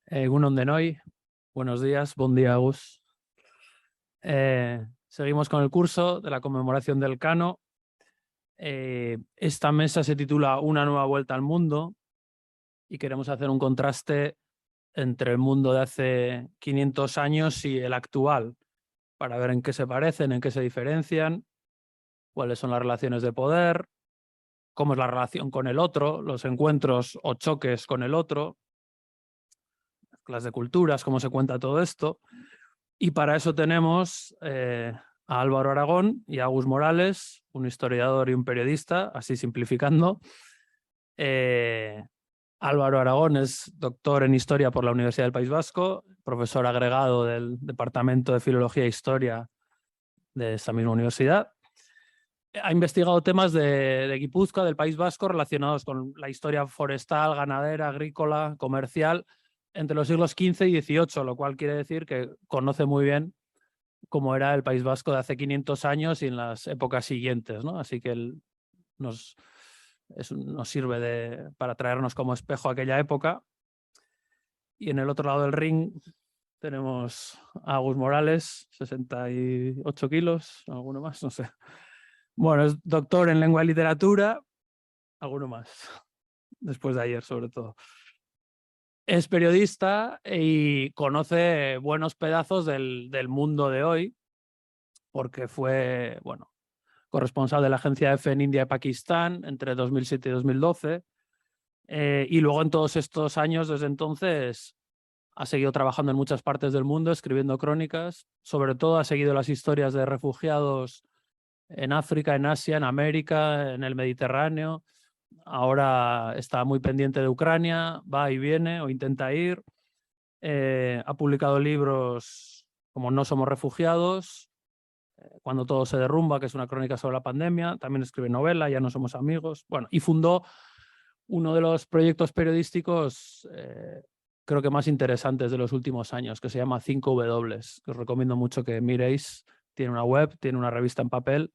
Egunon Denoi, buenos días, buen día, Agus. Seguimos con el curso de la conmemoración del Cano. Esta mesa se titula Una nueva vuelta al mundo y queremos hacer un contraste entre el mundo de hace 500 años y el actual, para ver en qué se parecen, en qué se diferencian, cuáles son las relaciones de poder, cómo es la relación con el otro, los encuentros o choques con el otro, las de culturas, cómo se cuenta todo esto. Y para eso tenemos a Álvaro Aragón y a Agus Morales, un historiador y un periodista, así simplificando. Álvaro Aragón es doctor en Historia por la Universidad del País Vasco, profesor agregado del Departamento de Filología e Historia de esta misma universidad. Ha investigado temas de Guipúzcoa, del País Vasco, relacionados con la historia forestal, ganadera, agrícola, comercial, entre los siglos XV y XVIII, lo cual quiere decir que conoce muy bien cómo era el País Vasco de hace 500 años y en las épocas siguientes, ¿no? Así que él nos sirve para traernos como espejo a aquella época. Y en el otro lado del ring tenemos a Agus Morales, 68 kilos, alguno más, no sé. Bueno, es doctor en lengua y literatura, alguno más, después de ayer sobre todo. Es periodista y conoce buenos pedazos del mundo de hoy, porque fue, bueno, corresponsal de la agencia EFE en India y Pakistán entre 2007 y 2012. Y luego en todos estos años, desde entonces, ha seguido trabajando en muchas partes del mundo, escribiendo crónicas. Sobre todo ha seguido las historias de refugiados en África, en Asia, en América, en el Mediterráneo. Ahora está muy pendiente de Ucrania, va y viene o intenta ir. Ha publicado libros como No somos refugiados, Cuando todo se derrumba, que es una crónica sobre la pandemia. También escribe novela, Ya no somos amigos. Bueno, y fundó uno de los proyectos periodísticos creo que más interesantes de los últimos años, que se llama 5W, que os recomiendo mucho que miréis. Tiene una web, tiene una revista en papel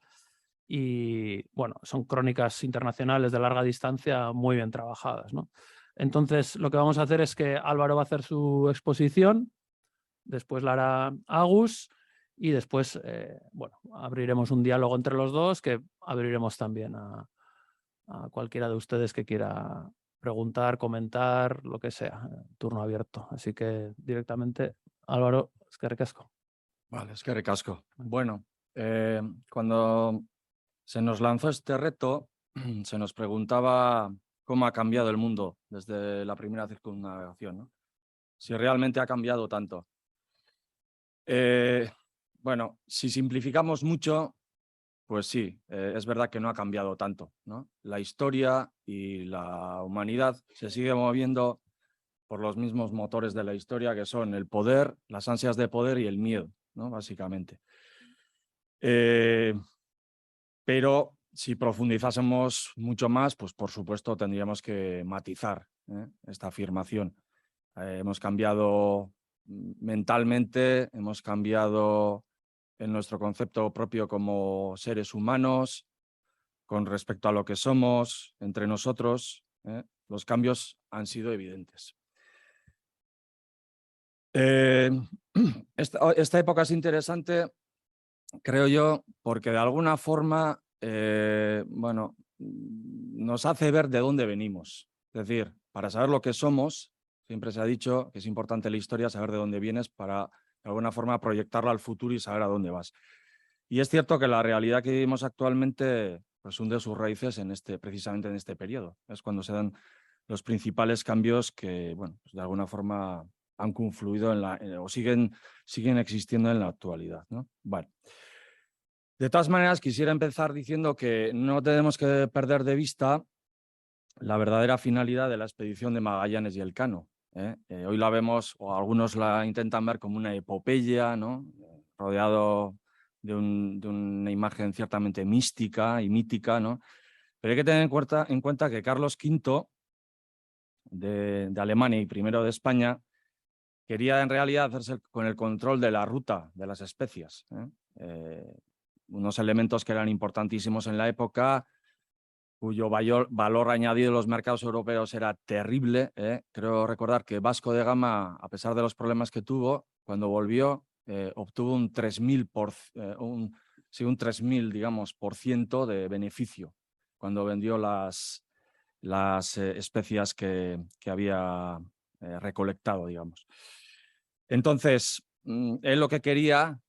y, bueno, son crónicas internacionales de larga distancia muy bien trabajadas, ¿no? Entonces, lo que vamos a hacer es que Álvaro va a hacer su exposición, después la hará Agus y después, bueno, abriremos un diálogo entre los dos que abriremos también a cualquiera de ustedes que quiera preguntar, comentar, lo que sea, turno abierto. Así que directamente, Álvaro, eskerrik asko. Vale, es que ricasco. Bueno, cuando se nos lanzó este reto, se nos preguntaba cómo ha cambiado el mundo desde la primera circunnavegación, ¿no? Si realmente ha cambiado tanto. Bueno, si simplificamos mucho, pues sí, es verdad que no ha cambiado tanto, ¿no? La historia y la humanidad se sigue moviendo por los mismos motores de la historia, que son el poder, las ansias de poder y el miedo, ¿no? Básicamente. Pero si profundizásemos mucho más, pues por supuesto tendríamos que matizar esta afirmación. Hemos cambiado mentalmente, hemos cambiado en nuestro concepto propio como seres humanos, con respecto a lo que somos entre nosotros. Los cambios han sido evidentes. Esta época es interesante, creo yo, porque de alguna forma bueno, nos hace ver de dónde venimos. Es decir, para saber lo que somos, siempre se ha dicho que es importante en la historia saber de dónde vienes para, de alguna forma, proyectarlo al futuro y saber a dónde vas. Y es cierto que la realidad que vivimos actualmente pues, hunde sus raíces precisamente en este periodo. Es cuando se dan los principales cambios que, bueno, pues de alguna forma han confluido o siguen existiendo en la actualidad, ¿no? Vale. De todas maneras, quisiera empezar diciendo que no tenemos que perder de vista la verdadera finalidad de la expedición de Magallanes y Elcano. Hoy la vemos, o algunos la intentan ver como una epopeya, ¿no? Rodeado de una imagen ciertamente mística y mítica, ¿no? Pero hay que tener en cuenta que Carlos V de Alemania y primero de España quería en realidad hacerse con el control de la ruta de las especias. Unos elementos que eran importantísimos en la época cuyo valor añadido en los mercados europeos era terrible. Creo recordar que Vasco de Gama, a pesar de los problemas que tuvo, cuando volvió, obtuvo un 3.000, digamos, por ciento de beneficio cuando vendió las especias que había recolectado, digamos. Entonces, él lo que quería,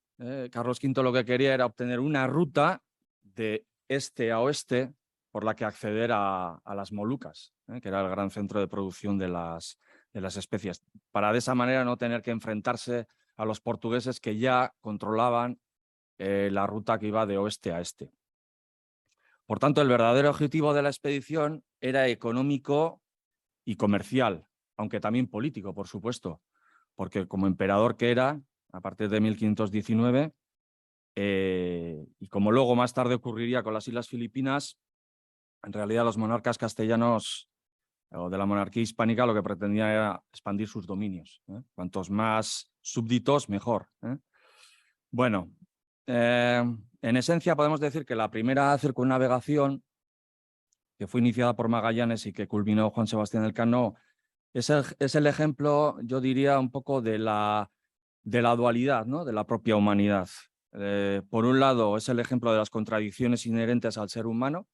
Carlos V lo que quería era obtener una ruta de este a oeste por la que acceder a las Molucas, que era el gran centro de producción de las especias, para de esa manera no tener que enfrentarse a los portugueses que ya controlaban la ruta que iba de oeste a este. Por tanto, el verdadero objetivo de la expedición era económico y comercial, aunque también político, por supuesto, porque como emperador que era, a partir de 1519, y como luego más tarde ocurriría con las Islas Filipinas, en realidad los monarcas castellanos o de la monarquía hispánica lo que pretendían era expandir sus dominios. Cuantos más súbditos, mejor. Bueno, en esencia podemos decir que la primera circunnavegación, que fue iniciada por Magallanes y que culminó Juan Sebastián Elcano, es el ejemplo, yo diría, un poco de la dualidad, ¿no?, de la propia humanidad. Por un lado, es el ejemplo de las contradicciones inherentes al ser humano.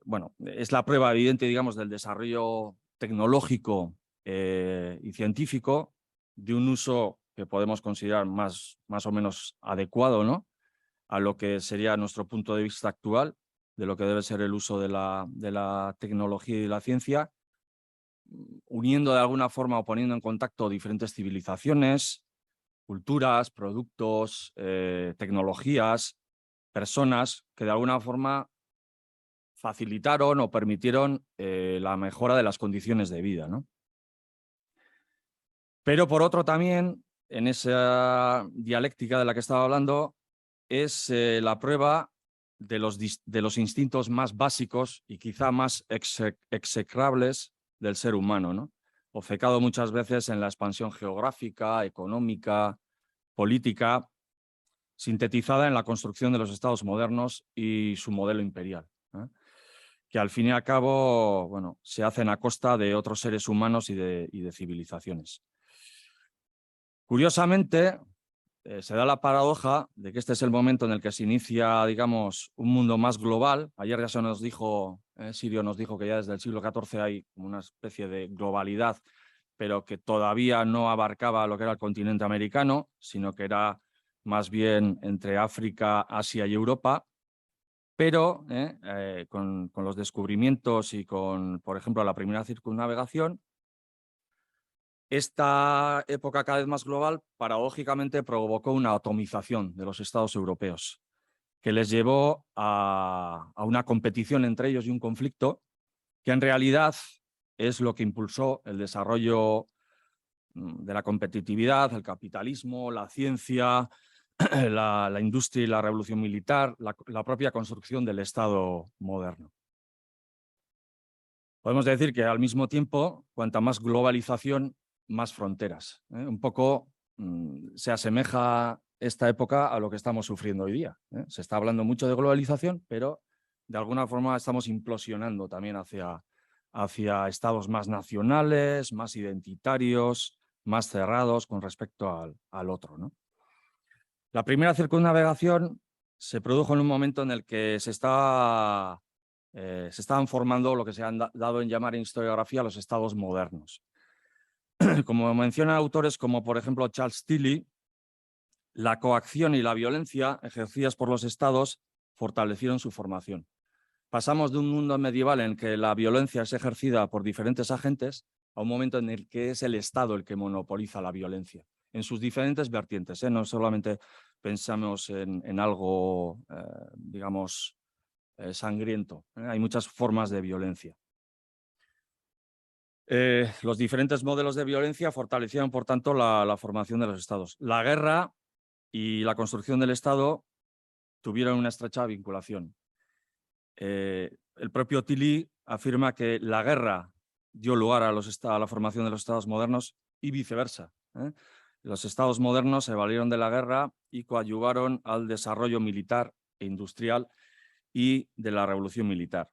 Bueno, es la prueba evidente, digamos, del desarrollo tecnológico y científico, de un uso que podemos considerar más o menos adecuado, ¿no?, a lo que sería nuestro punto de vista actual, de lo que debe ser el uso de la tecnología y de la ciencia, uniendo de alguna forma o poniendo en contacto diferentes civilizaciones, culturas, productos, tecnologías, personas que de alguna forma facilitaron o permitieron la mejora de las condiciones de vida, ¿no? Pero por otro también, en esa dialéctica de la que estaba hablando, es la prueba de los instintos más básicos y quizá más execrables del ser humano, ¿no?, obcecado muchas veces en la expansión geográfica, económica, política, sintetizada en la construcción de los estados modernos y su modelo imperial, que al fin y al cabo, bueno, se hacen a costa de otros seres humanos y de civilizaciones. Curiosamente, se da la paradoja de que este es el momento en el que se inicia, digamos, un mundo más global. Ayer ya se nos dijo, Sirio nos dijo que ya desde el siglo XIV hay una especie de globalidad, pero que todavía no abarcaba lo que era el continente americano, sino que era más bien entre África, Asia y Europa. Pero con los descubrimientos y con, por ejemplo, la primera circunnavegación, esta época cada vez más global, paradójicamente, provocó una atomización de los estados europeos, que les llevó a una competición entre ellos y un conflicto que en realidad es lo que impulsó el desarrollo de la competitividad, el capitalismo, la ciencia, la industria y la revolución militar, la propia construcción del Estado moderno. Podemos decir que al mismo tiempo, cuanta más globalización, más fronteras. Un poco se asemeja esta época a lo que estamos sufriendo hoy día. Se está hablando mucho de globalización, pero de alguna forma estamos implosionando también hacia estados más nacionales, más identitarios, más cerrados con respecto al otro, ¿no? La primera circunnavegación se produjo en un momento en el que se estaban formando lo que se han dado en llamar en historiografía los estados modernos. Como mencionan autores como, por ejemplo, Charles Tilly, la coacción y la violencia ejercidas por los estados fortalecieron su formación. Pasamos de un mundo medieval en que la violencia es ejercida por diferentes agentes a un momento en el que es el Estado el que monopoliza la violencia, en sus diferentes vertientes. No solamente pensamos en algo, digamos, sangriento. Hay muchas formas de violencia. Los diferentes modelos de violencia fortalecieron, por tanto, la formación de los estados. La guerra y la construcción del Estado tuvieron una estrecha vinculación. El propio Tilly afirma que la guerra dio lugar a la formación de los estados modernos y viceversa. Los estados modernos se valieron de la guerra y coadyuvaron al desarrollo militar e industrial y de la revolución militar.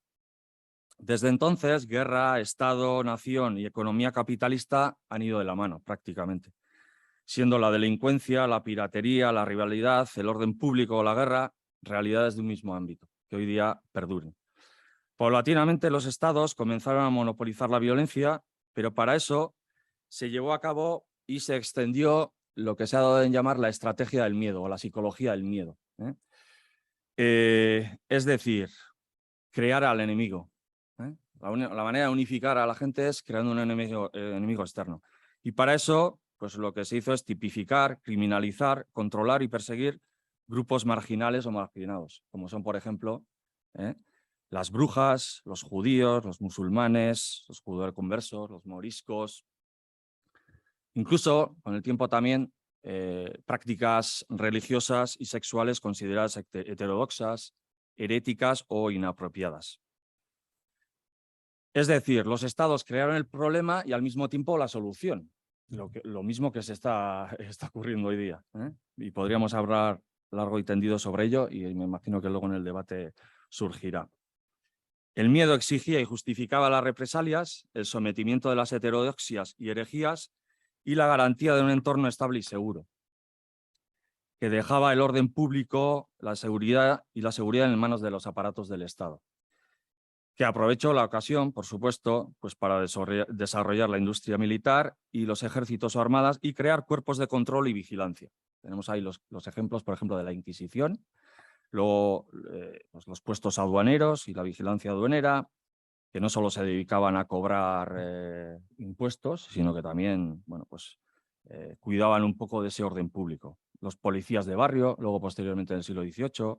Desde entonces, guerra, Estado, nación y economía capitalista han ido de la mano prácticamente, siendo la delincuencia, la piratería, la rivalidad, el orden público o la guerra realidades de un mismo ámbito, que hoy día perduren. Paulatinamente los estados comenzaron a monopolizar la violencia, pero para eso se llevó a cabo y se extendió lo que se ha dado en llamar la estrategia del miedo o la psicología del miedo. Es decir, crear al enemigo. La manera de unificar a la gente es creando un enemigo externo. Y para eso, pues lo que se hizo es tipificar, criminalizar, controlar y perseguir grupos marginales o marginados, como son, por ejemplo, las brujas, los judíos, los musulmanes, los judeoconversos, los moriscos. Incluso, con el tiempo también, prácticas religiosas y sexuales consideradas heterodoxas, heréticas o inapropiadas. Es decir, los estados crearon el problema y al mismo tiempo la solución. Lo mismo que se está ocurriendo hoy día. Y podríamos hablar largo y tendido sobre ello y me imagino que luego en el debate surgirá. El miedo exigía y justificaba las represalias, el sometimiento de las heterodoxias y herejías y la garantía de un entorno estable y seguro, que dejaba el orden público, la seguridad en manos de los aparatos del Estado. Que aprovechó la ocasión, por supuesto, pues para desarrollar la industria militar y los ejércitos o armadas y crear cuerpos de control y vigilancia. Tenemos ahí los ejemplos, por ejemplo, de la Inquisición, luego pues los puestos aduaneros y la vigilancia aduanera, que no solo se dedicaban a cobrar impuestos, sino que también bueno, pues, cuidaban un poco de ese orden público. Los policías de barrio, luego posteriormente en el siglo XVIII,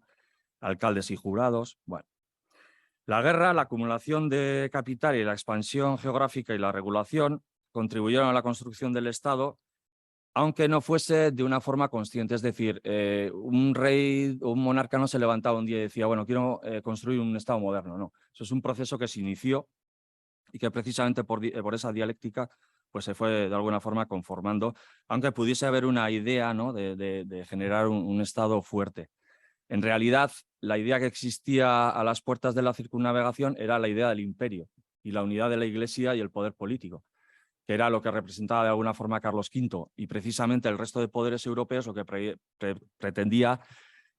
alcaldes y jurados, bueno. La guerra, la acumulación de capital y la expansión geográfica y la regulación contribuyeron a la construcción del Estado, aunque no fuese de una forma consciente. Es decir, un rey o un monarca no se levantaba un día y decía, bueno, quiero construir un Estado moderno. No, eso es un proceso que se inició y que precisamente por esa dialéctica pues se fue de alguna forma conformando, aunque pudiese haber una idea, ¿no?, de generar un Estado fuerte. En realidad, la idea que existía a las puertas de la circunnavegación era la idea del imperio y la unidad de la Iglesia y el poder político, que era lo que representaba de alguna forma Carlos V. Y precisamente el resto de poderes europeos lo que pretendía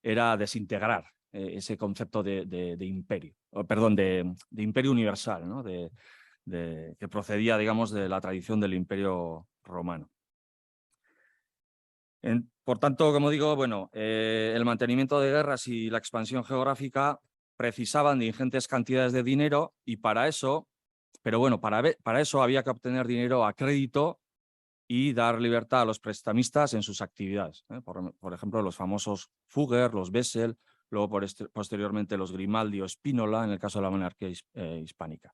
era desintegrar ese concepto de imperio, perdón, de imperio universal, ¿no?, que procedía, digamos, de la tradición del imperio romano. Por tanto, como digo, bueno, el mantenimiento de guerras y la expansión geográfica precisaban de ingentes cantidades de dinero y para eso, pero bueno, para eso había que obtener dinero a crédito y dar libertad a los prestamistas en sus actividades. Por ejemplo, los famosos Fugger, los Bessel, luego posteriormente los Grimaldi o Spínola, en el caso de la monarquía hispánica.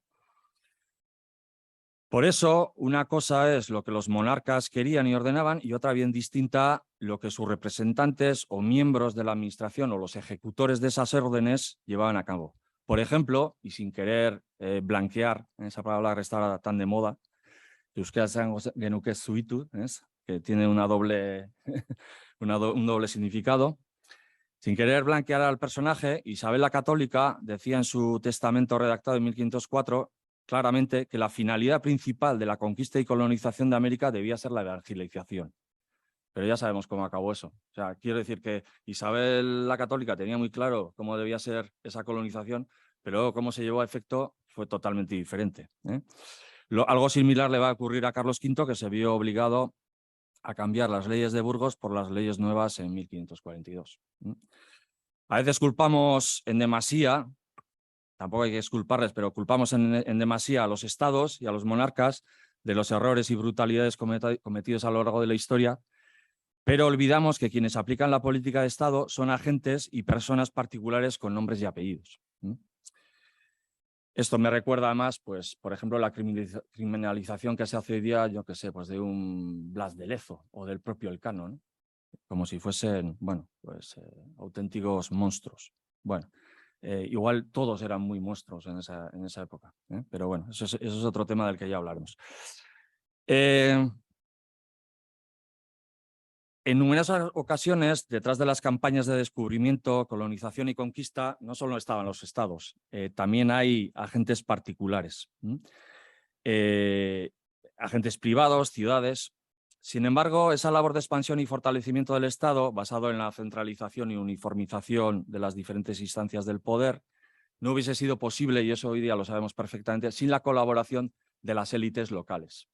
Por eso, una cosa es lo que los monarcas querían y ordenaban y otra bien distinta lo que sus representantes o miembros de la administración o los ejecutores de esas órdenes llevaban a cabo. Por ejemplo, y sin querer blanquear, esa palabra que está tan de moda, que tiene un doble significado. Sin querer blanquear al personaje, Isabel la Católica decía en su testamento redactado en 1504 claramente que la finalidad principal de la conquista y colonización de América debía ser la evangelización. Pero ya sabemos cómo acabó eso. O sea, quiero decir que Isabel la Católica tenía muy claro cómo debía ser esa colonización, pero cómo se llevó a efecto fue totalmente diferente. Algo similar le va a ocurrir a Carlos V, que se vio obligado a cambiar las leyes de Burgos por las leyes nuevas en 1542. A veces culpamos en demasía, tampoco hay que culparles, pero culpamos en demasía a los estados y a los monarcas de los errores y brutalidades cometidos a lo largo de la historia, pero olvidamos que quienes aplican la política de Estado son agentes y personas particulares con nombres y apellidos. Esto me recuerda además, pues, por ejemplo, la criminalización que se hace hoy día, yo qué sé, pues de un Blas de Lezo o del propio Elcano, ¿no?, como si fuesen, bueno, pues auténticos monstruos. Bueno, igual todos eran muy monstruos en esa época, pero bueno, eso es otro tema del que ya hablaremos. En numerosas ocasiones, detrás de las campañas de descubrimiento, colonización y conquista, no solo estaban los estados, también hay agentes particulares, agentes privados, ciudades. Sin embargo, esa labor de expansión y fortalecimiento del Estado, basado en la centralización y uniformización de las diferentes instancias del poder, no hubiese sido posible, y eso hoy día lo sabemos perfectamente, sin la colaboración de las élites locales.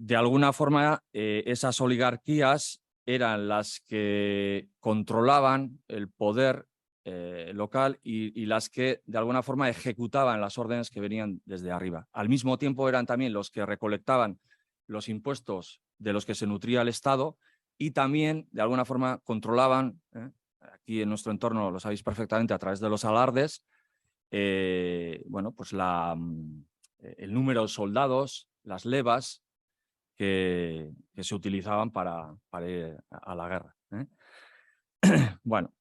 De alguna forma, esas oligarquías eran las que controlaban el poder local y las que de alguna forma ejecutaban las órdenes que venían desde arriba. Al mismo tiempo eran también los que recolectaban los impuestos de los que se nutría el Estado y también de alguna forma controlaban, aquí en nuestro entorno lo sabéis perfectamente a través de los alardes, bueno, pues el número de soldados, las levas que se utilizaban para ir a la guerra. Bueno,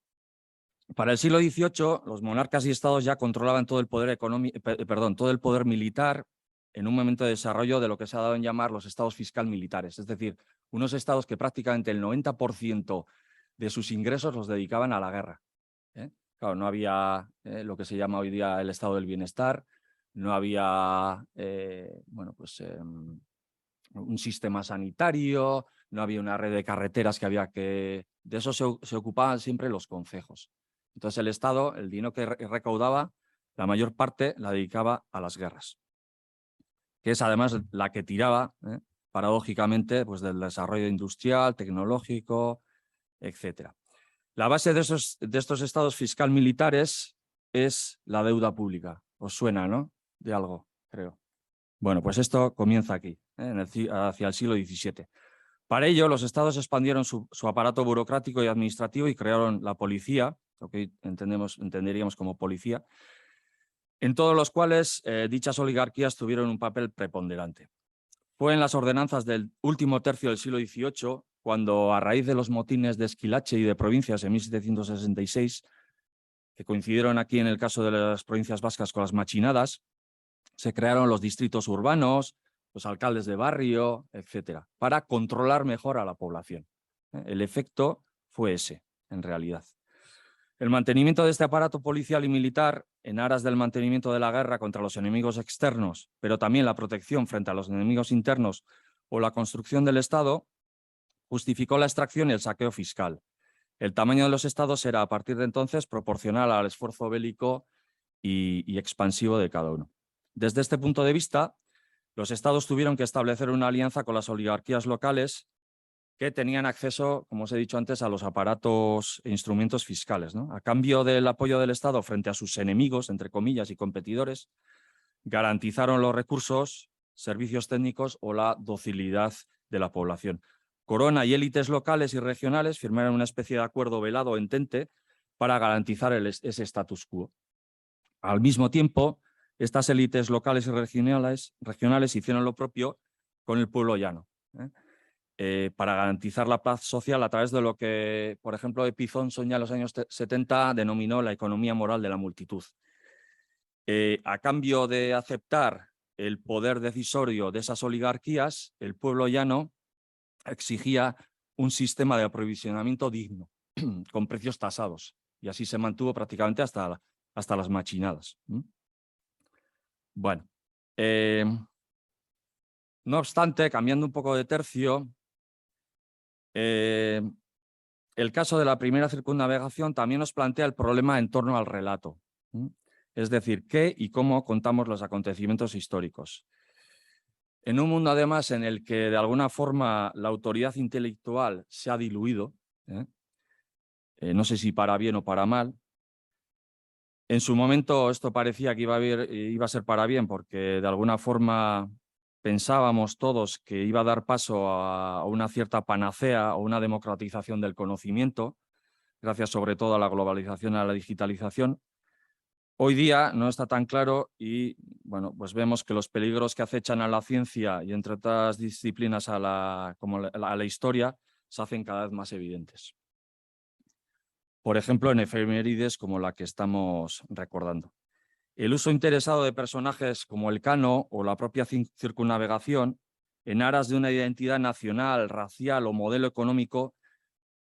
para el siglo XVIII, los monarcas y estados ya controlaban todo el poder todo el poder militar en un momento de desarrollo de lo que se ha dado en llamar los estados fiscal militares, es decir, unos estados que prácticamente el 90% de sus ingresos los dedicaban a la guerra. Claro, no había lo que se llama hoy día el estado del bienestar, no había bueno, pues, un sistema sanitario, no había una red de carreteras que había que... De eso se ocupaban siempre los concejos. Entonces el Estado, el dinero que recaudaba, la mayor parte la dedicaba a las guerras, que es además la que tiraba, paradójicamente, pues del desarrollo industrial, tecnológico, etc. La base de estos estados fiscal militares es la deuda pública. Os suena, ¿no? De algo, creo. Bueno, pues esto comienza aquí, hacia el siglo XVII. Para ello, los estados expandieron su aparato burocrático y administrativo y crearon la policía, lo que entenderíamos como policía, en todos los cuales dichas oligarquías tuvieron un papel preponderante. Fue en las ordenanzas del último tercio del siglo XVIII, cuando a raíz de los motines de Esquilache y de provincias en 1766, que coincidieron aquí en el caso de las provincias vascas con las machinadas, se crearon los distritos urbanos, los alcaldes de barrio, etcétera, para controlar mejor a la población. El efecto fue ese, en realidad. El mantenimiento de este aparato policial y militar, en aras del mantenimiento de la guerra contra los enemigos externos, pero también la protección frente a los enemigos internos o la construcción del Estado, justificó la extracción y el saqueo fiscal. El tamaño de los estados era, a partir de entonces, proporcional al esfuerzo bélico y expansivo de cada uno. Desde este punto de vista, los estados tuvieron que establecer una alianza con las oligarquías locales que tenían acceso, como os he dicho antes, a los aparatos e instrumentos fiscales, ¿no? A cambio del apoyo del Estado frente a sus enemigos, entre comillas, y competidores, garantizaron los recursos, servicios técnicos o la docilidad de la población. Corona y élites locales y regionales firmaron una especie de acuerdo velado o entente para garantizar ese status quo. Al mismo tiempo, estas élites locales y regionales hicieron lo propio con el pueblo llano, para garantizar la paz social a través de lo que, por ejemplo, Epizonson ya en los años 70 denominó la economía moral de la multitud. A cambio de aceptar el poder decisorio de esas oligarquías, el pueblo llano exigía un sistema de aprovisionamiento digno, con precios tasados, y así se mantuvo prácticamente hasta las machinadas. Bueno, no obstante, cambiando un poco de tercio, el caso de la primera circunnavegación también nos plantea el problema en torno al relato, es decir, qué y cómo contamos los acontecimientos históricos. En un mundo, además, en el que de alguna forma la autoridad intelectual se ha diluido, no sé si para bien o para mal. En su momento esto parecía que iba a ser para bien, porque de alguna forma pensábamos todos que iba a dar paso a una cierta panacea o una democratización del conocimiento, gracias sobre todo a la globalización y a la digitalización. Hoy día no está tan claro y bueno, pues vemos que los peligros que acechan a la ciencia y entre otras disciplinas como a la historia se hacen cada vez más evidentes. Por ejemplo, en efemérides como la que estamos recordando. El uso interesado de personajes como Elcano o la propia circunnavegación en aras de una identidad nacional, racial o modelo económico,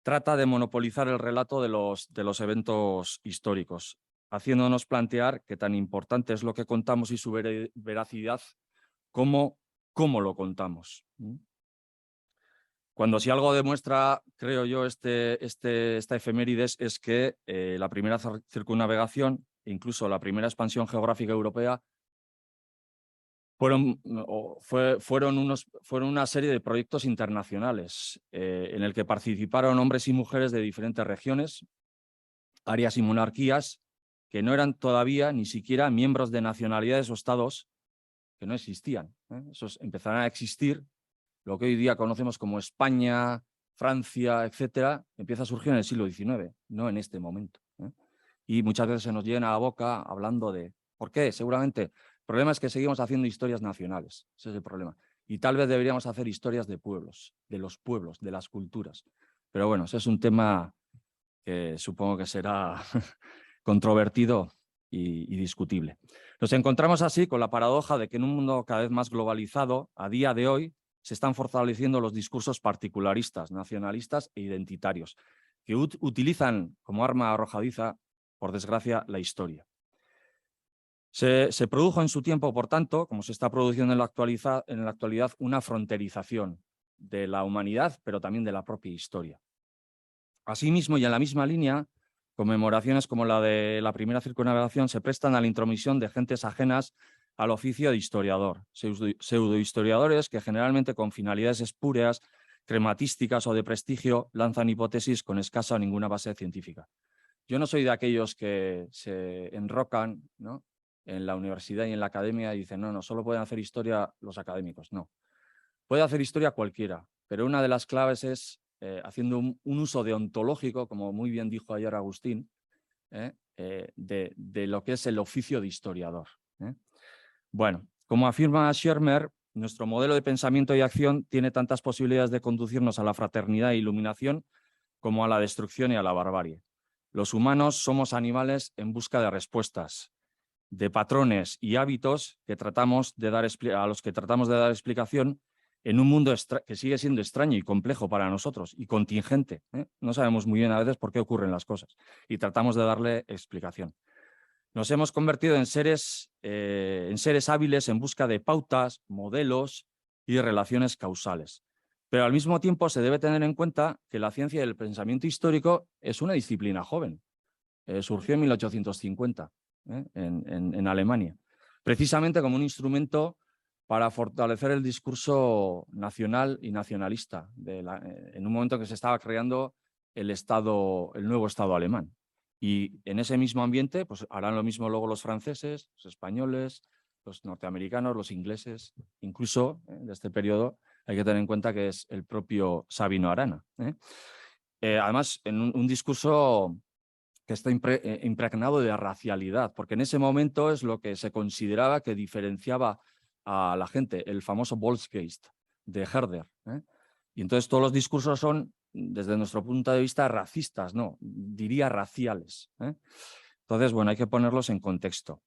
trata de monopolizar el relato de los eventos históricos, haciéndonos plantear que tan importante es lo que contamos y su veracidad como cómo lo contamos. Cuando si algo demuestra, creo yo, esta efemérides es que la primera circunnavegación, incluso la primera expansión geográfica europea, fueron una serie de proyectos internacionales en el que participaron hombres y mujeres de diferentes regiones, áreas y monarquías que no eran todavía ni siquiera miembros de nacionalidades o estados que no existían. Esos empezarán a existir, lo que hoy día conocemos como España, Francia, etcétera, empieza a surgir en el siglo XIX, no en este momento. Y muchas veces se nos llena la boca hablando de... ¿Por qué? Seguramente. El problema es que seguimos haciendo historias nacionales. Ese es el problema. Y tal vez deberíamos hacer historias de pueblos, de los pueblos, de las culturas. Pero bueno, ese es un tema que supongo que será controvertido y discutible. Nos encontramos así con la paradoja de que en un mundo cada vez más globalizado, a día de hoy, se están fortaleciendo los discursos particularistas, nacionalistas e identitarios, que utilizan como arma arrojadiza, por desgracia, la historia. Se produjo en su tiempo, por tanto, como se está produciendo en la actualidad, una fronterización de la humanidad, pero también de la propia historia. Asimismo, y en la misma línea, conmemoraciones como la de la primera circunnavegación se prestan a la intromisión de gentes ajenas al oficio de historiador, pseudohistoriadores que generalmente con finalidades espurias, crematísticas o de prestigio lanzan hipótesis con escasa o ninguna base científica. Yo no soy de aquellos que se enrocan, ¿no?, en la universidad y en la academia y dicen, no, solo pueden hacer historia los académicos. No, puede hacer historia cualquiera, pero una de las claves es haciendo un uso deontológico, como muy bien dijo ayer Agustín, de lo que es el oficio de historiador. Bueno, como afirma Schermer, nuestro modelo de pensamiento y acción tiene tantas posibilidades de conducirnos a la fraternidad e iluminación como a la destrucción y a la barbarie. Los humanos somos animales en busca de respuestas, de patrones y hábitos que a los que tratamos de dar explicación en un mundo que sigue siendo extraño y complejo para nosotros y contingente. No sabemos muy bien a veces por qué ocurren las cosas y tratamos de darle explicación. Nos hemos convertido en seres hábiles en busca de pautas, modelos y relaciones causales. Pero al mismo tiempo se debe tener en cuenta que la ciencia del pensamiento histórico es una disciplina joven. Surgió en 1850 en Alemania, precisamente como un instrumento para fortalecer el discurso nacional y nacionalista en un momento en que se estaba creando el nuevo Estado alemán. Y en ese mismo ambiente pues, harán lo mismo luego los franceses, los españoles, los norteamericanos, los ingleses, incluso de este periodo hay que tener en cuenta que es el propio Sabino Arana. Además, en un discurso que está impregnado de racialidad, porque en ese momento es lo que se consideraba que diferenciaba a la gente, el famoso Volksgeist de Herder. Y entonces todos los discursos son, desde nuestro punto de vista, racistas, no, diría raciales. Entonces, bueno, hay que ponerlos en contexto.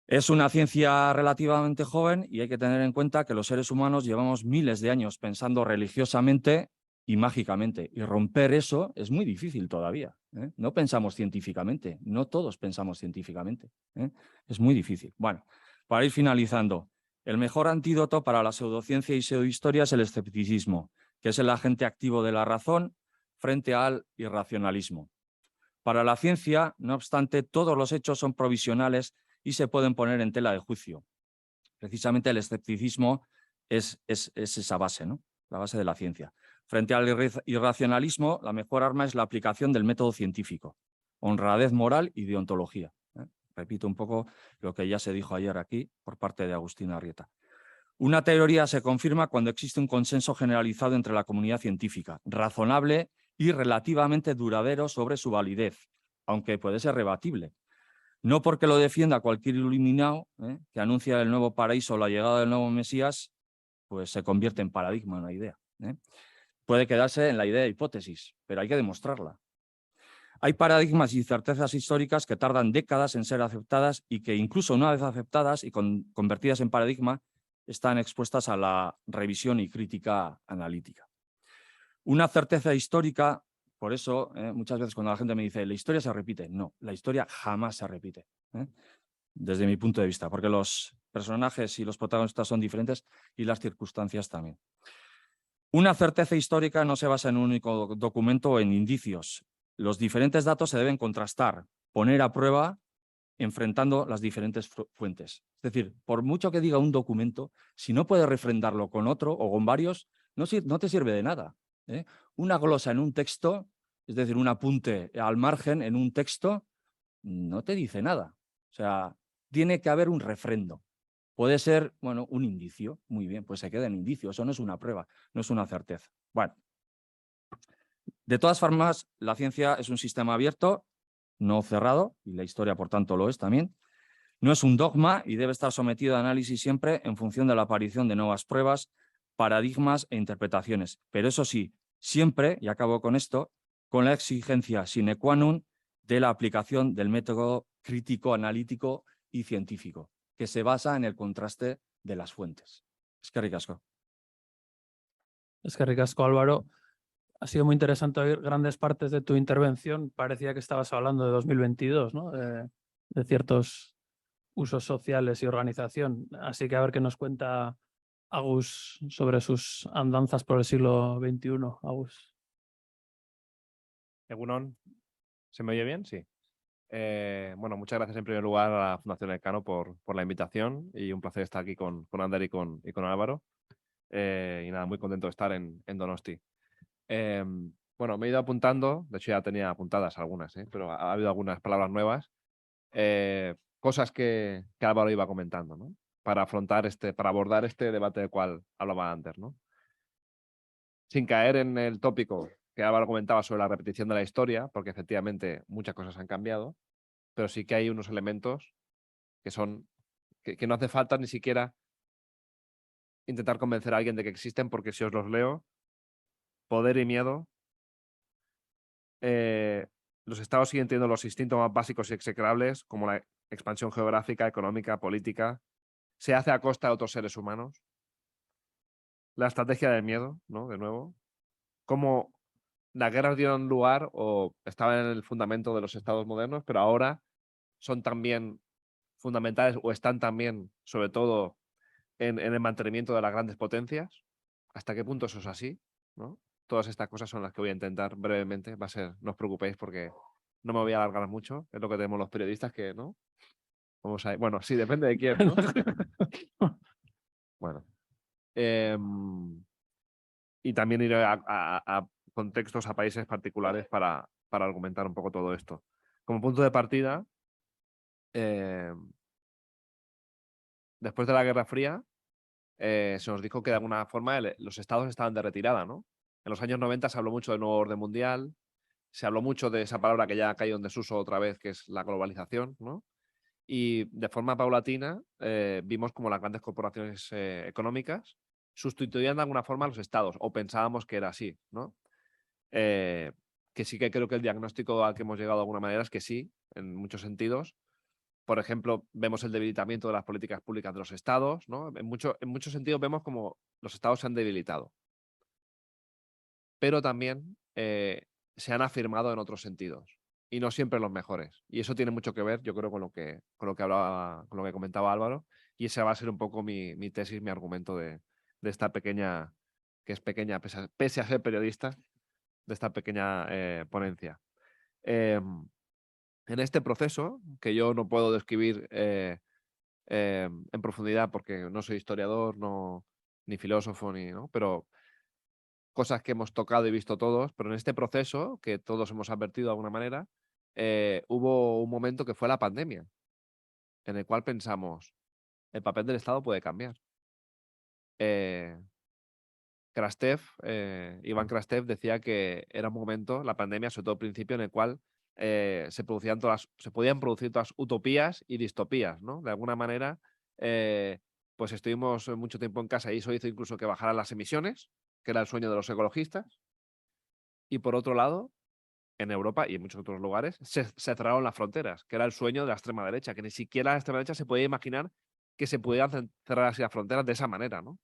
Es una ciencia relativamente joven y hay que tener en cuenta que los seres humanos llevamos miles de años pensando religiosamente y mágicamente. Y romper eso es muy difícil todavía. No pensamos científicamente, no todos pensamos científicamente. Es muy difícil. Bueno, para ir finalizando, el mejor antídoto para la pseudociencia y pseudohistoria es el escepticismo, que es el agente activo de la razón frente al irracionalismo. Para la ciencia, no obstante, todos los hechos son provisionales y se pueden poner en tela de juicio. Precisamente el escepticismo es esa base, ¿no?, la base de la ciencia. Frente al irracionalismo, la mejor arma es la aplicación del método científico, honradez moral y deontología. Repito un poco lo que ya se dijo ayer aquí por parte de Agustín Arrieta. Una teoría se confirma cuando existe un consenso generalizado entre la comunidad científica, razonable y relativamente duradero sobre su validez, aunque puede ser rebatible. No porque lo defienda cualquier iluminado que anuncia el nuevo paraíso o la llegada del nuevo Mesías, pues se convierte en paradigma una idea. Puede quedarse en la idea de hipótesis, pero hay que demostrarla. Hay paradigmas y certezas históricas que tardan décadas en ser aceptadas y que incluso una vez aceptadas y convertidas en paradigma, están expuestas a la revisión y crítica analítica. Una certeza histórica, por eso muchas veces cuando la gente me dice la historia se repite, no, la historia jamás se repite, desde mi punto de vista, porque los personajes y los protagonistas son diferentes y las circunstancias también. Una certeza histórica no se basa en un único documento o en indicios. Los diferentes datos se deben contrastar, poner a prueba, enfrentando las diferentes fuentes. Es decir, por mucho que diga un documento, si no puedes refrendarlo con otro o con varios, no te sirve de nada. Una glosa en un texto, es decir, un apunte al margen en un texto, no te dice nada. O sea, tiene que haber un refrendo. Puede ser, bueno, un indicio. Muy bien, pues se queda en indicio. Eso no es una prueba, no es una certeza. Bueno, de todas formas, la ciencia es un sistema abierto, no cerrado, y la historia, por tanto, lo es también. No es un dogma y debe estar sometido a análisis siempre en función de la aparición de nuevas pruebas, paradigmas e interpretaciones. Pero eso sí, siempre, y acabo con esto, con la exigencia sine qua non de la aplicación del método crítico, analítico y científico, que se basa en el contraste de las fuentes. Eskerrik asko. Eskerrik asko, Álvaro. Ha sido muy interesante oír grandes partes de tu intervención. Parecía que estabas hablando de 2022, ¿no? De ciertos usos sociales y organización. Así que a ver qué nos cuenta Agus sobre sus andanzas por el siglo XXI. Agus. Egunon, ¿se me oye bien? Sí. Bueno, muchas gracias en primer lugar a la Fundación Elcano por la invitación y un placer estar aquí con Ander y con Álvaro. Y nada, muy contento de estar en Donosti. Bueno, me he ido apuntando, de hecho ya tenía apuntadas algunas, pero ha habido algunas palabras nuevas, cosas que Álvaro iba comentando, ¿no? Para abordar este debate del cual hablaba Ander, ¿no? Sin caer en el tópico que Álvaro comentaba sobre la repetición de la historia, porque efectivamente muchas cosas han cambiado, pero sí que hay unos elementos que no hace falta ni siquiera intentar convencer a alguien de que existen, porque si os los leo, poder y miedo, los estados siguen teniendo los instintos más básicos y execrables, como la expansión geográfica, económica, política, se hace a costa de otros seres humanos. La estrategia del miedo, ¿no? De nuevo. Cómo las guerras dieron lugar o estaban en el fundamento de los estados modernos, pero ahora son también fundamentales o están también, sobre todo, en el mantenimiento de las grandes potencias. ¿Hasta qué punto eso es así? ¿No? Todas estas cosas son las que voy a intentar brevemente. Va a ser, no os preocupéis porque no me voy a alargar mucho. Es lo que tenemos los periodistas que, ¿no? Vamos a... Bueno, sí, depende de quién, ¿no? Bueno. Y también iré a contextos, a países particulares para argumentar un poco todo esto. Como punto de partida, después de la Guerra Fría, se nos dijo que de alguna forma los estados estaban de retirada, ¿no? En los años 90 se habló mucho del nuevo orden mundial, se habló mucho de esa palabra que ya ha caído en desuso otra vez, que es la globalización, ¿no? Y de forma paulatina vimos como las grandes corporaciones económicas sustituían de alguna forma a los estados, o pensábamos que era así, ¿no? Que sí que creo que el diagnóstico al que hemos llegado de alguna manera es que sí, en muchos sentidos. Por ejemplo, vemos el debilitamiento de las políticas públicas de los estados, ¿no? En muchos sentidos vemos como los estados se han debilitado. Pero también se han afirmado en otros sentidos. Y no siempre los mejores. Y eso tiene mucho que ver, yo creo, con lo que comentaba Álvaro. Y esa va a ser un poco mi tesis, mi argumento de esta pequeña, que es pequeña, pese a ser periodista, de esta pequeña ponencia. En este proceso, que yo no puedo describir en profundidad porque no soy historiador, ni filósofo, ¿no? Pero cosas que hemos tocado y visto todos, pero en este proceso, que todos hemos advertido de alguna manera, hubo un momento que fue la pandemia, en el cual pensamos, el papel del Estado puede cambiar. Iván Krastev decía que era un momento, la pandemia, sobre todo al principio, en el cual se podían producir todas utopías y distopías, ¿no? De alguna manera, pues estuvimos mucho tiempo en casa y eso hizo incluso que bajaran las emisiones, que era el sueño de los ecologistas. Y por otro lado, en Europa y en muchos otros lugares, se cerraron las fronteras, que era el sueño de la extrema derecha, que ni siquiera la extrema derecha se podía imaginar que se pudieran cerrar así las fronteras de esa manera, ¿no?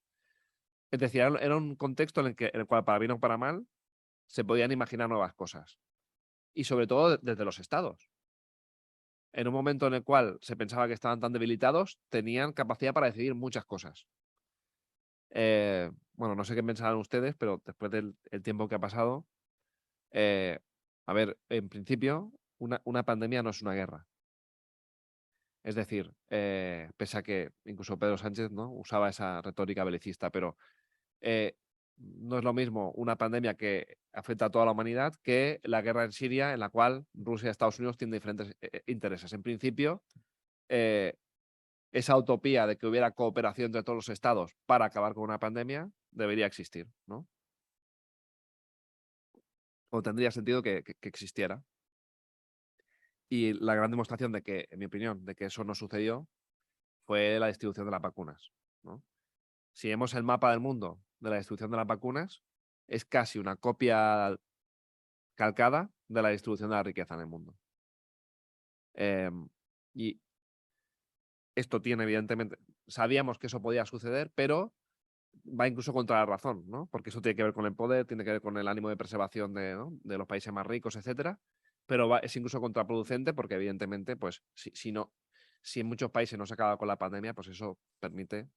Es decir, era un contexto en el cual, para bien o para mal, se podían imaginar nuevas cosas. Y sobre todo desde los estados. En un momento en el cual se pensaba que estaban tan debilitados, tenían capacidad para decidir muchas cosas. Bueno, no sé qué pensarán ustedes, pero después del el tiempo que ha pasado, a ver, en principio, una pandemia no es una guerra. Es decir, pese a que incluso Pedro Sánchez, ¿no?, usaba esa retórica belicista, pero no es lo mismo una pandemia que afecta a toda la humanidad que la guerra en Siria, en la cual Rusia y Estados Unidos tienen diferentes intereses. En principio, esa utopía de que hubiera cooperación entre todos los estados para acabar con una pandemia debería existir, ¿no? O tendría sentido que existiera. Y la gran demostración de que, en mi opinión, de que eso no sucedió fue la distribución de las vacunas, ¿no? Si vemos el mapa del mundo de la distribución de las vacunas, es casi una copia calcada de la distribución de la riqueza en el mundo. Y esto tiene, evidentemente, sabíamos que eso podía suceder, pero va incluso contra la razón, ¿no? Porque eso tiene que ver con el poder, tiene que ver con el ánimo de preservación de, ¿no?, de los países más ricos, etcétera. Pero es incluso contraproducente porque, evidentemente, pues, si en muchos países no se acaba con la pandemia, pues eso permite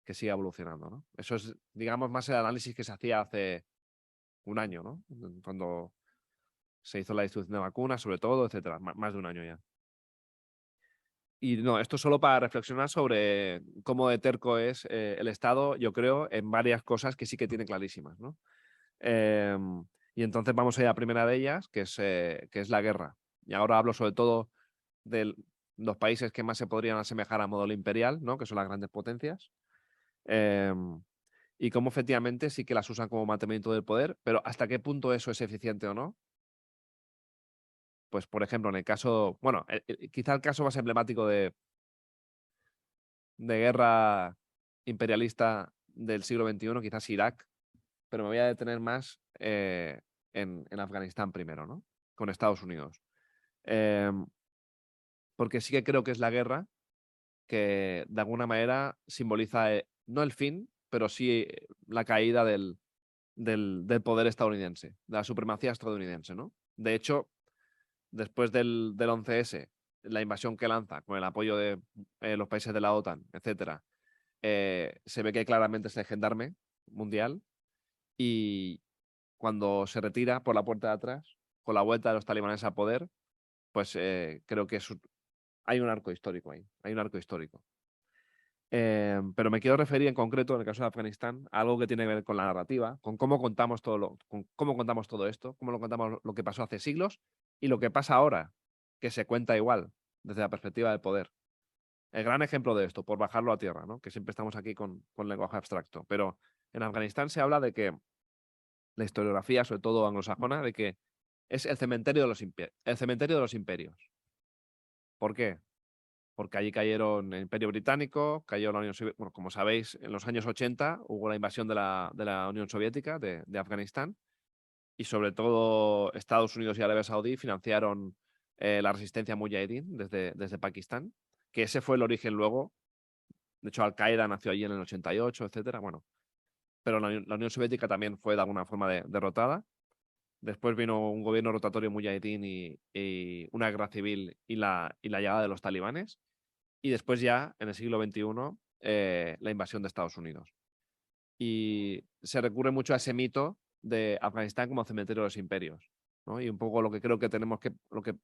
que siga evolucionando, ¿no? Eso es, digamos, más el análisis que se hacía hace un año, ¿no? Cuando se hizo la distribución de vacunas, sobre todo, etcétera. Más de un año ya. Y no, esto solo para reflexionar sobre cómo de terco es el Estado, yo creo, en varias cosas que sí que tiene clarísimas, ¿no? Y entonces vamos a ir a la primera de ellas, que es la guerra. Y ahora hablo sobre todo de los países que más se podrían asemejar a modelo imperial, ¿no?, que son las grandes potencias. Y cómo efectivamente sí que las usan como mantenimiento del poder, pero hasta qué punto eso es eficiente o no. Pues, por ejemplo, en el caso, bueno, quizá el caso más emblemático de guerra imperialista del siglo XXI, quizás Irak, pero me voy a detener más en Afganistán primero, ¿no?, con Estados Unidos. Porque sí que creo que es la guerra que de alguna manera simboliza no el fin, pero sí la caída del poder estadounidense, de la supremacía estadounidense, ¿no? De hecho, después del 11S, la invasión que lanza con el apoyo de los países de la OTAN, etcétera, se ve que claramente es el gendarme mundial, y cuando se retira por la puerta de atrás, con la vuelta de los talibanes al poder, pues creo que hay un arco histórico ahí, hay un arco histórico. Pero me quiero referir en concreto, en el caso de Afganistán, a algo que tiene que ver con la narrativa, con cómo contamos cómo contamos todo esto, cómo lo contamos lo que pasó hace siglos y lo que pasa ahora, que se cuenta igual, desde la perspectiva del poder. El gran ejemplo de esto, por bajarlo a tierra, ¿no?, que siempre estamos aquí con lenguaje abstracto, pero en Afganistán se habla de que la historiografía, sobre todo anglosajona, de que es el cementerio de los imperios. ¿Por qué? Porque allí cayeron el Imperio Británico, cayó la Unión Soviética. Bueno, como sabéis, en los años 80 hubo la invasión de la Unión Soviética, de Afganistán, y sobre todo Estados Unidos y Arabia Saudí financiaron la resistencia mujahideen desde Pakistán, que ese fue el origen luego. De hecho, Al-Qaeda nació allí en el 88, etcétera. Bueno, pero la Unión Soviética también fue de alguna forma derrotada. Después vino un gobierno rotatorio mujahideen y una guerra civil y la llegada de los talibanes. Y después ya, en el siglo XXI, la invasión de Estados Unidos. Y se recurre mucho a ese mito de Afganistán como cementerio de los imperios, ¿no? Y un poco lo que creo que lo que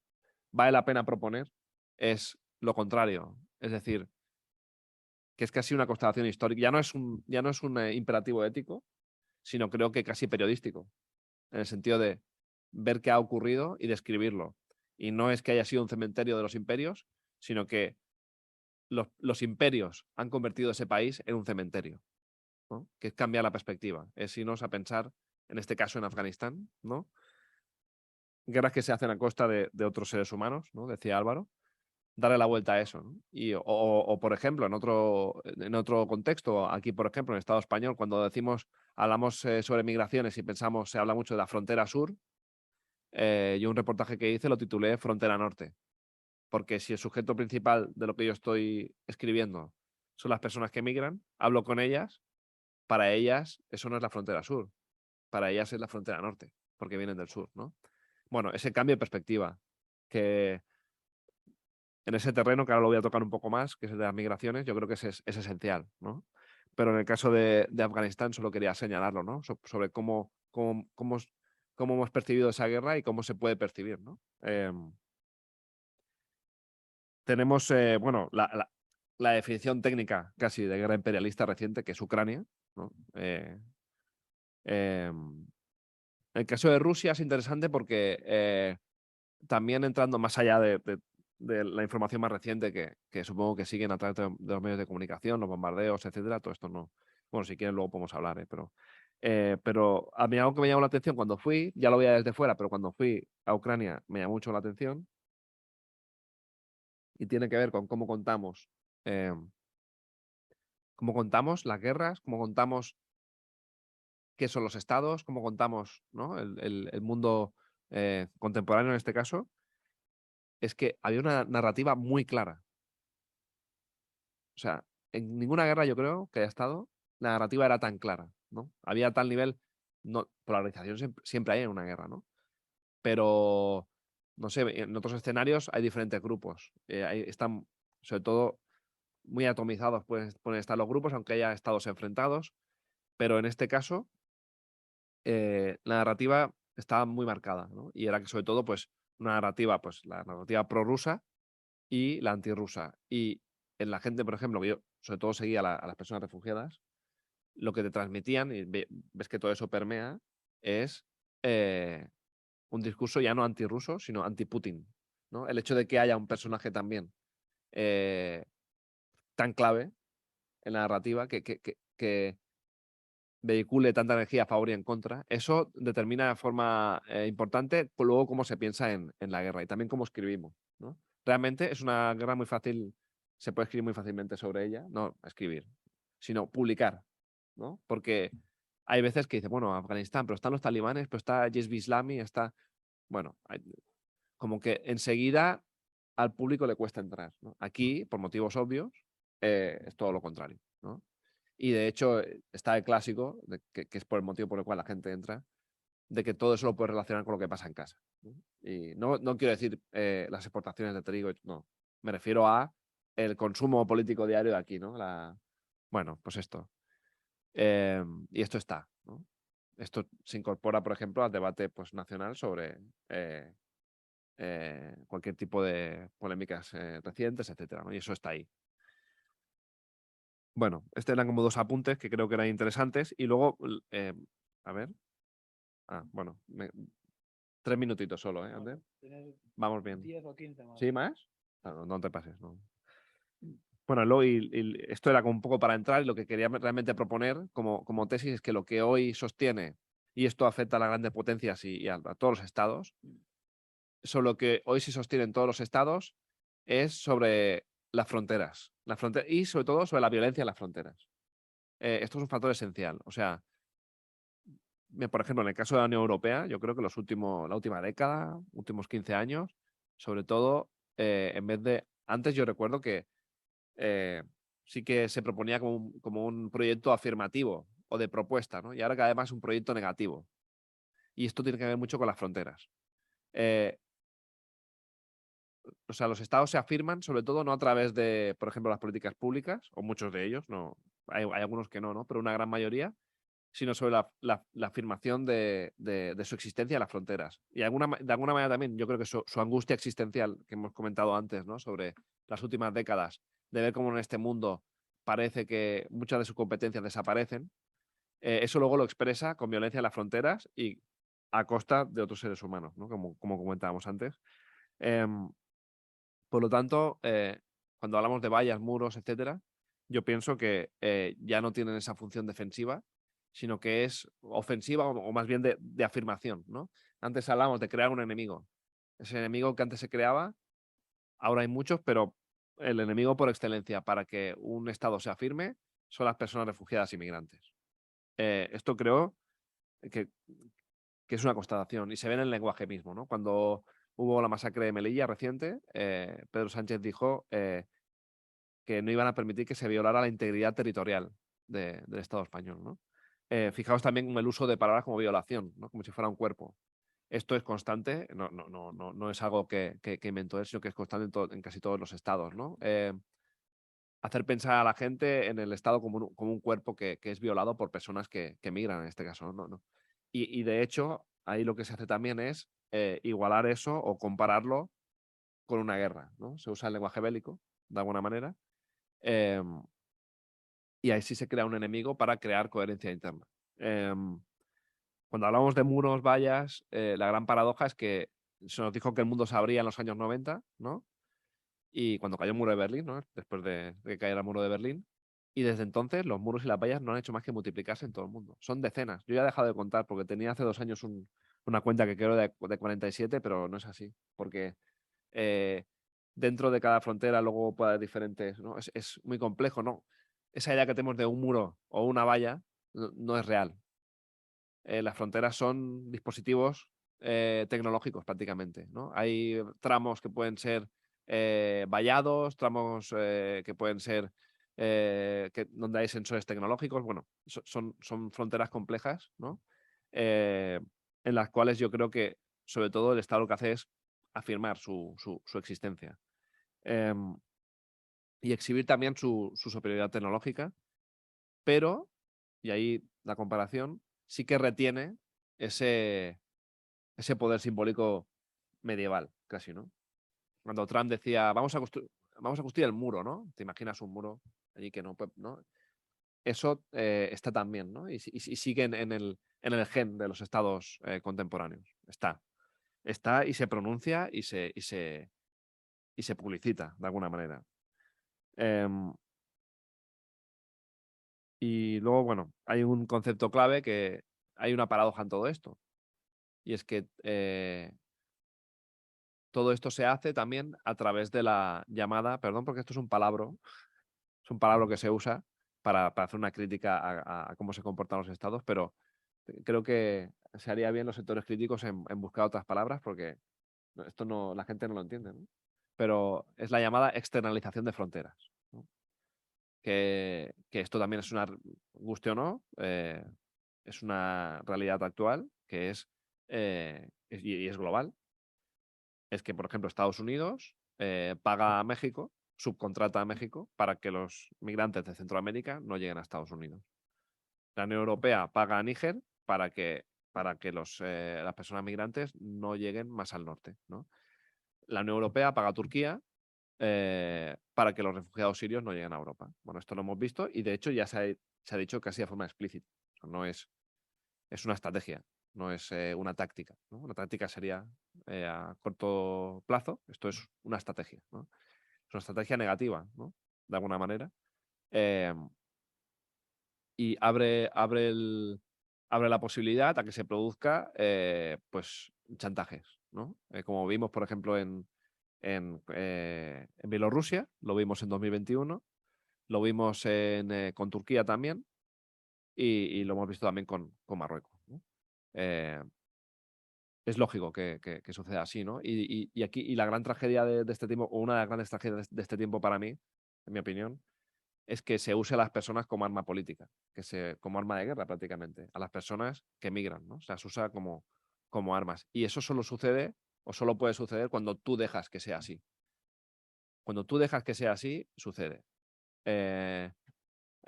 vale la pena proponer es lo contrario. Es decir, que es casi una constatación histórica. Ya no es un imperativo ético, sino creo que casi periodístico, en el sentido de ver qué ha ocurrido y describirlo. Y no es que haya sido un cementerio de los imperios, sino que los imperios han convertido ese país en un cementerio, ¿no? Que es cambiar la perspectiva, es irnos a pensar, en este caso en Afganistán, ¿no?, guerras que se hacen a costa de otros seres humanos, ¿no?, decía Álvaro, darle la vuelta a eso, ¿no? O, por ejemplo, en otro contexto, aquí, por ejemplo, en el Estado español, cuando hablamos sobre migraciones y se habla mucho de la frontera sur, yo un reportaje que hice lo titulé Frontera Norte, porque si el sujeto principal de lo que yo estoy escribiendo son las personas que emigran, hablo con ellas, para ellas eso no es la frontera sur, para ellas es la frontera norte, porque vienen del sur, ¿no? Bueno, ese cambio de perspectiva, que en ese terreno, que ahora lo voy a tocar un poco más, que es el de las migraciones, yo creo que es esencial, ¿no? Pero en el caso de Afganistán solo quería señalarlo, ¿no? Sobre cómo hemos percibido esa guerra y cómo se puede percibir, ¿no? Tenemos, bueno, la definición técnica casi de guerra imperialista reciente, que es Ucrania, ¿no? El caso de Rusia es interesante porque también entrando más allá de la información más reciente que supongo que siguen a través de los medios de comunicación, los bombardeos, etcétera, todo esto no. Bueno, si quieren luego podemos hablar, pero a mí algo que me llamó la atención cuando fui, ya lo veía desde fuera, pero cuando fui a Ucrania me llamó mucho la atención y tiene que ver con cómo contamos las guerras, cómo contamos qué son los estados, cómo contamos, ¿no? el mundo contemporáneo en este caso. Es que había una narrativa muy clara. O sea, en ninguna guerra yo creo que haya estado, la narrativa era tan clara, ¿no? Había tal nivel, no, polarización siempre hay en una guerra, ¿no? Pero, no sé, en otros escenarios hay diferentes grupos. Están, sobre todo, muy atomizados, pueden estar los grupos, aunque haya estados enfrentados. Pero en este caso, la narrativa estaba muy marcada, ¿no? Y era que, sobre todo, pues, una narrativa, pues, la narrativa prorrusa y la antirrusa. Y en la gente, por ejemplo, que yo sobre todo seguía a las personas refugiadas, lo que te transmitían, y ves que todo eso permea, es un discurso ya no antirruso, sino anti-Putin, ¿no? El hecho de que haya un personaje también tan clave en la narrativa que vehicule tanta energía a favor y en contra, eso determina de forma importante luego cómo se piensa en la guerra y también cómo escribimos, ¿no? Realmente es una guerra muy fácil, se puede escribir muy fácilmente sobre ella, no escribir, sino publicar, ¿no? Porque hay veces que dice, bueno, Afganistán, pero están los talibanes, pero está Hezb Islami, está, bueno, como que enseguida al público le cuesta entrar, ¿no? Aquí, por motivos obvios, es todo lo contrario, ¿no? Y de hecho está el clásico, que es por el motivo por el cual la gente entra, de que todo eso lo puedes relacionar con lo que pasa en casa, ¿no? Y no quiero decir las exportaciones de trigo, no. Me refiero a el consumo político diario de aquí, ¿no? Bueno, pues esto. Y esto está, ¿no? Esto se incorpora, por ejemplo, al debate pues, nacional sobre cualquier tipo de polémicas recientes, etcétera, ¿no? Y eso está ahí. Bueno, eran como dos apuntes que creo que eran interesantes. Y luego, a ver. Bueno, 3 minutitos solo, ¿eh, Ander? Vamos bien. 10 o 15 más. ¿Sí, más? No te pases, no. Bueno, luego, esto era como un poco para entrar y lo que quería realmente proponer como tesis es que lo que hoy sostiene, y esto afecta a las grandes potencias y a todos los estados, sobre lo que hoy se sostiene en todos los estados es sobre las fronteras. Y sobre todo sobre la violencia en las fronteras. Esto es un factor esencial. O sea, por ejemplo, en el caso de la Unión Europea, yo creo que la última década, últimos 15 años, sobre todo, en vez de... Antes yo recuerdo que sí que se proponía como un proyecto afirmativo o de propuesta, ¿no? Y ahora cada vez más es un proyecto negativo. Y esto tiene que ver mucho con las fronteras. O sea, los estados se afirman, sobre todo, no a través de, por ejemplo, las políticas públicas, o muchos de ellos, no, hay algunos que no, pero una gran mayoría, sino sobre la afirmación de su existencia en las fronteras. Y de alguna manera también, yo creo que su angustia existencial, que hemos comentado antes, ¿no? Sobre las últimas décadas, de ver cómo en este mundo parece que muchas de sus competencias desaparecen, eso luego lo expresa con violencia en las fronteras y a costa de otros seres humanos, ¿no? Como comentábamos antes. Por lo tanto, cuando hablamos de vallas, muros, etcétera, yo pienso que ya no tienen esa función defensiva, sino que es ofensiva o más bien de afirmación, ¿no? Antes hablábamos de crear un enemigo. Ese enemigo que antes se creaba, ahora hay muchos, pero el enemigo por excelencia para que un Estado se afirme son las personas refugiadas y migrantes. Esto creo que es una constatación y se ve en el lenguaje mismo, ¿no? Cuando hubo la masacre de Melilla reciente, Pedro Sánchez dijo que no iban a permitir que se violara la integridad territorial del Estado español, ¿no? Fijaos también en el uso de palabras como violación, ¿no? Como si fuera un cuerpo. Esto es constante, no es algo que inventó él, sino que es constante en casi todos los estados, ¿no? Hacer pensar a la gente en el Estado como un cuerpo que es violado por personas que migran, en este caso, ¿no? Y de hecho, ahí lo que se hace también es igualar eso o compararlo con una guerra, ¿no? Se usa el lenguaje bélico, de alguna manera, y ahí sí se crea un enemigo para crear coherencia interna. Cuando hablamos de muros, vallas, la gran paradoja es que se nos dijo que el mundo se abría en los años 90, ¿no? Y cuando cayó el muro de Berlín, ¿no? Después de que cayera el muro de Berlín. Y desde entonces los muros y las vallas no han hecho más que multiplicarse en todo el mundo. Son decenas. Yo ya he dejado de contar porque tenía hace 2 años una cuenta que creo de 47, pero no es así. Porque dentro de cada frontera luego puede haber diferentes, ¿no? Es muy complejo, ¿no? Esa idea que tenemos de un muro o una valla no es real. Las fronteras son dispositivos tecnológicos prácticamente, ¿no? Hay tramos que pueden ser vallados, tramos que pueden ser donde hay sensores tecnológicos. Bueno, son fronteras complejas, ¿no? En las cuales yo creo que sobre todo el Estado lo que hace es afirmar su existencia. Y exhibir también su superioridad tecnológica, pero, y ahí la comparación, sí que retiene ese poder simbólico medieval, casi, ¿no? Cuando Trump decía, vamos a construir el muro, ¿no? Te imaginas un muro allí que no, ¿no? Eso está también, ¿no? Y sigue en el gen de los estados contemporáneos. Está y se pronuncia y se publicita de alguna manera. Y luego, bueno, hay un concepto clave que hay una paradoja en todo esto. Y es que todo esto se hace también a través de la llamada, perdón porque esto es un palabra que se usa para hacer una crítica a cómo se comportan los estados, pero creo que se haría bien los sectores críticos en buscar otras palabras porque esto la gente no lo entiende, ¿no? Pero es la llamada externalización de fronteras, ¿no? Que esto también es guste o no, es una realidad actual que y es global. Es que, por ejemplo, Estados Unidos paga a México, subcontrata a México para que los migrantes de Centroamérica no lleguen a Estados Unidos. La Unión Europea paga a Níger para que las personas migrantes no lleguen más al norte, ¿no? La Unión Europea paga a Turquía para que los refugiados sirios no lleguen a Europa. Bueno, esto lo hemos visto y de hecho ya se ha dicho casi de forma explícita. O sea, no es una estrategia, no es una táctica, ¿no? Una táctica sería a corto plazo, esto es una estrategia, ¿no? Es una estrategia negativa, ¿no? De alguna manera. Y abre la posibilidad a que se produzca pues chantajes, ¿no? Como vimos, por ejemplo, en Bielorrusia, lo vimos en 2021, lo vimos con Turquía también y lo hemos visto también con Marruecos, ¿no? Es lógico que suceda así, ¿no? Y aquí la gran tragedia de este tiempo, o una de las grandes tragedias de este tiempo para mí, en mi opinión, es que se use a las personas como arma política, como arma de guerra prácticamente, a las personas que migran, ¿no? O sea, se usa como armas. Y eso solo sucede o solo puede suceder cuando tú dejas que sea así. Cuando tú dejas que sea así, sucede. He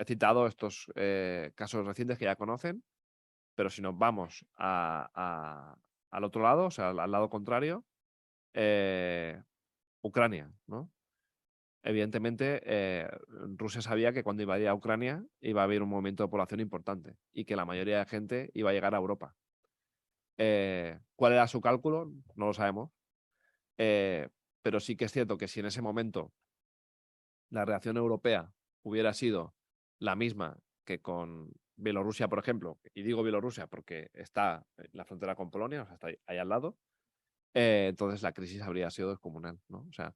citado estos casos recientes que ya conocen, pero si nos vamos al otro lado, o sea, al lado contrario, Ucrania, ¿no? Evidentemente, Rusia sabía que cuando invadía a Ucrania iba a haber un movimiento de población importante y que la mayoría de gente iba a llegar a Europa. ¿Cuál era su cálculo? No lo sabemos. Pero sí que es cierto que si en ese momento la reacción europea hubiera sido la misma que con Bielorrusia, por ejemplo, y digo Bielorrusia porque está en la frontera con Polonia, o sea, está ahí al lado, entonces la crisis habría sido descomunal, ¿no? O sea,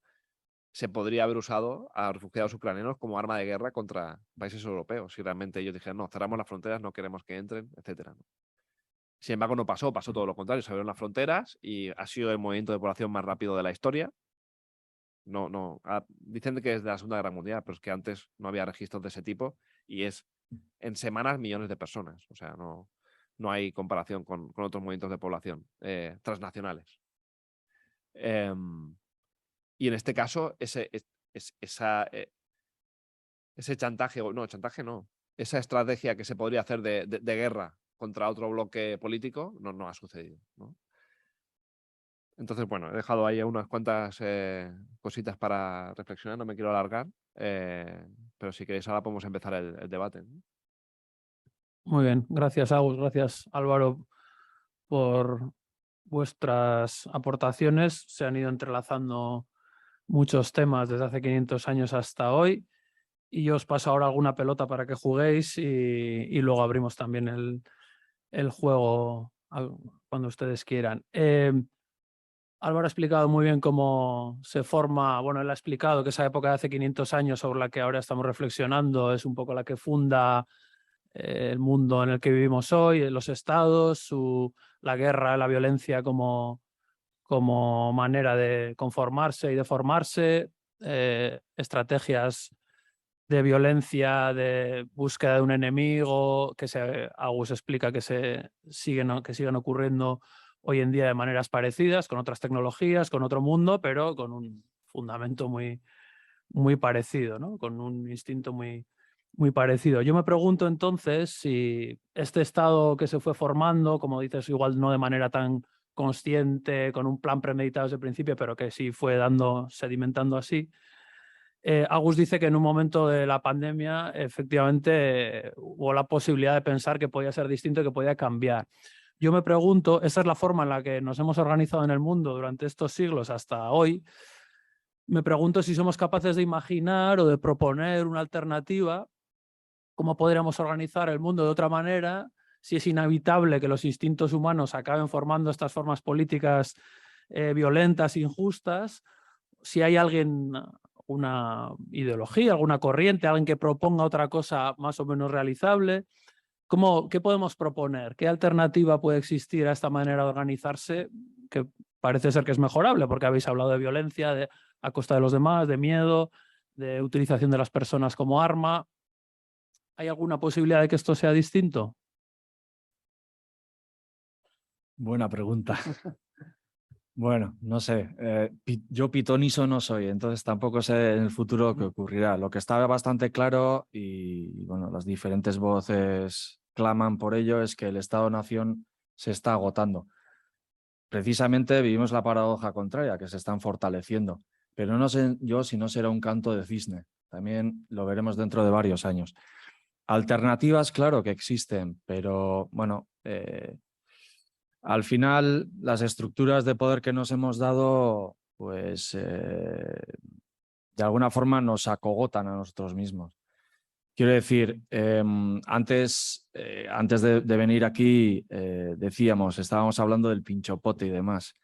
se podría haber usado a refugiados ucranianos como arma de guerra contra países europeos, si realmente ellos dijeran, no, cerramos las fronteras, no queremos que entren, etcétera, ¿no? Sin embargo, no pasó todo lo contrario, se abrieron las fronteras y ha sido el movimiento de población más rápido de la historia. Dicen que es de la Segunda Guerra Mundial, pero es que antes no había registros de ese tipo y es en semanas millones de personas. O sea, no hay comparación con otros movimientos de población transnacionales. Y en este caso, ese chantaje, chantaje no, esa estrategia que se podría hacer de guerra contra otro bloque político no ha sucedido, ¿no? Entonces, bueno, he dejado ahí unas cuantas cositas para reflexionar, no me quiero alargar, pero si queréis ahora podemos empezar el debate, ¿no? Muy bien, gracias Agus, gracias Álvaro por vuestras aportaciones. Se han ido entrelazando muchos temas desde hace 500 años hasta hoy y yo os paso ahora alguna pelota para que juguéis y luego abrimos también el juego cuando ustedes quieran. Álvaro ha explicado muy bien cómo se forma, bueno, él ha explicado que esa época de hace 500 años sobre la que ahora estamos reflexionando es un poco la que funda el mundo en el que vivimos hoy, los estados, la guerra, la violencia como manera de conformarse y de formarse, estrategias de violencia, de búsqueda de un enemigo, Agus explica que siguen ocurriendo hoy en día de maneras parecidas, con otras tecnologías, con otro mundo, pero con un fundamento muy, muy parecido, ¿no? Con un instinto muy, muy parecido. Yo me pregunto entonces si este estado que se fue formando, como dices, igual no de manera tan consciente, con un plan premeditado desde el principio, pero que sí fue sedimentando así. Agus dice que en un momento de la pandemia efectivamente hubo la posibilidad de pensar que podía ser distinto y que podía cambiar. Yo me pregunto, esa es la forma en la que nos hemos organizado en el mundo durante estos siglos hasta hoy. Me pregunto si somos capaces de imaginar o de proponer una alternativa, cómo podríamos organizar el mundo de otra manera, si es inevitable que los instintos humanos acaben formando estas formas políticas violentas, injustas, si hay alguien, una ideología, alguna corriente, alguien que proponga otra cosa más o menos realizable. ¿Qué podemos proponer? ¿Qué alternativa puede existir a esta manera de organizarse? Que parece ser que es mejorable, porque habéis hablado de violencia a costa de los demás, de miedo, de utilización de las personas como arma. ¿Hay alguna posibilidad de que esto sea distinto? Buena pregunta. Bueno, no sé, yo pitoniso no soy, entonces tampoco sé en el futuro qué ocurrirá. Lo que está bastante claro, y bueno, las diferentes voces claman por ello, es que el Estado-Nación se está agotando. Precisamente vivimos la paradoja contraria, que se están fortaleciendo, pero no sé yo si no será un canto de cisne. También lo veremos dentro de varios años. Alternativas, claro que existen, pero bueno, al final, las estructuras de poder que nos hemos dado, pues de alguna forma nos acogotan a nosotros mismos. Quiero decir, antes de venir aquí estábamos hablando del pinchopote y demás.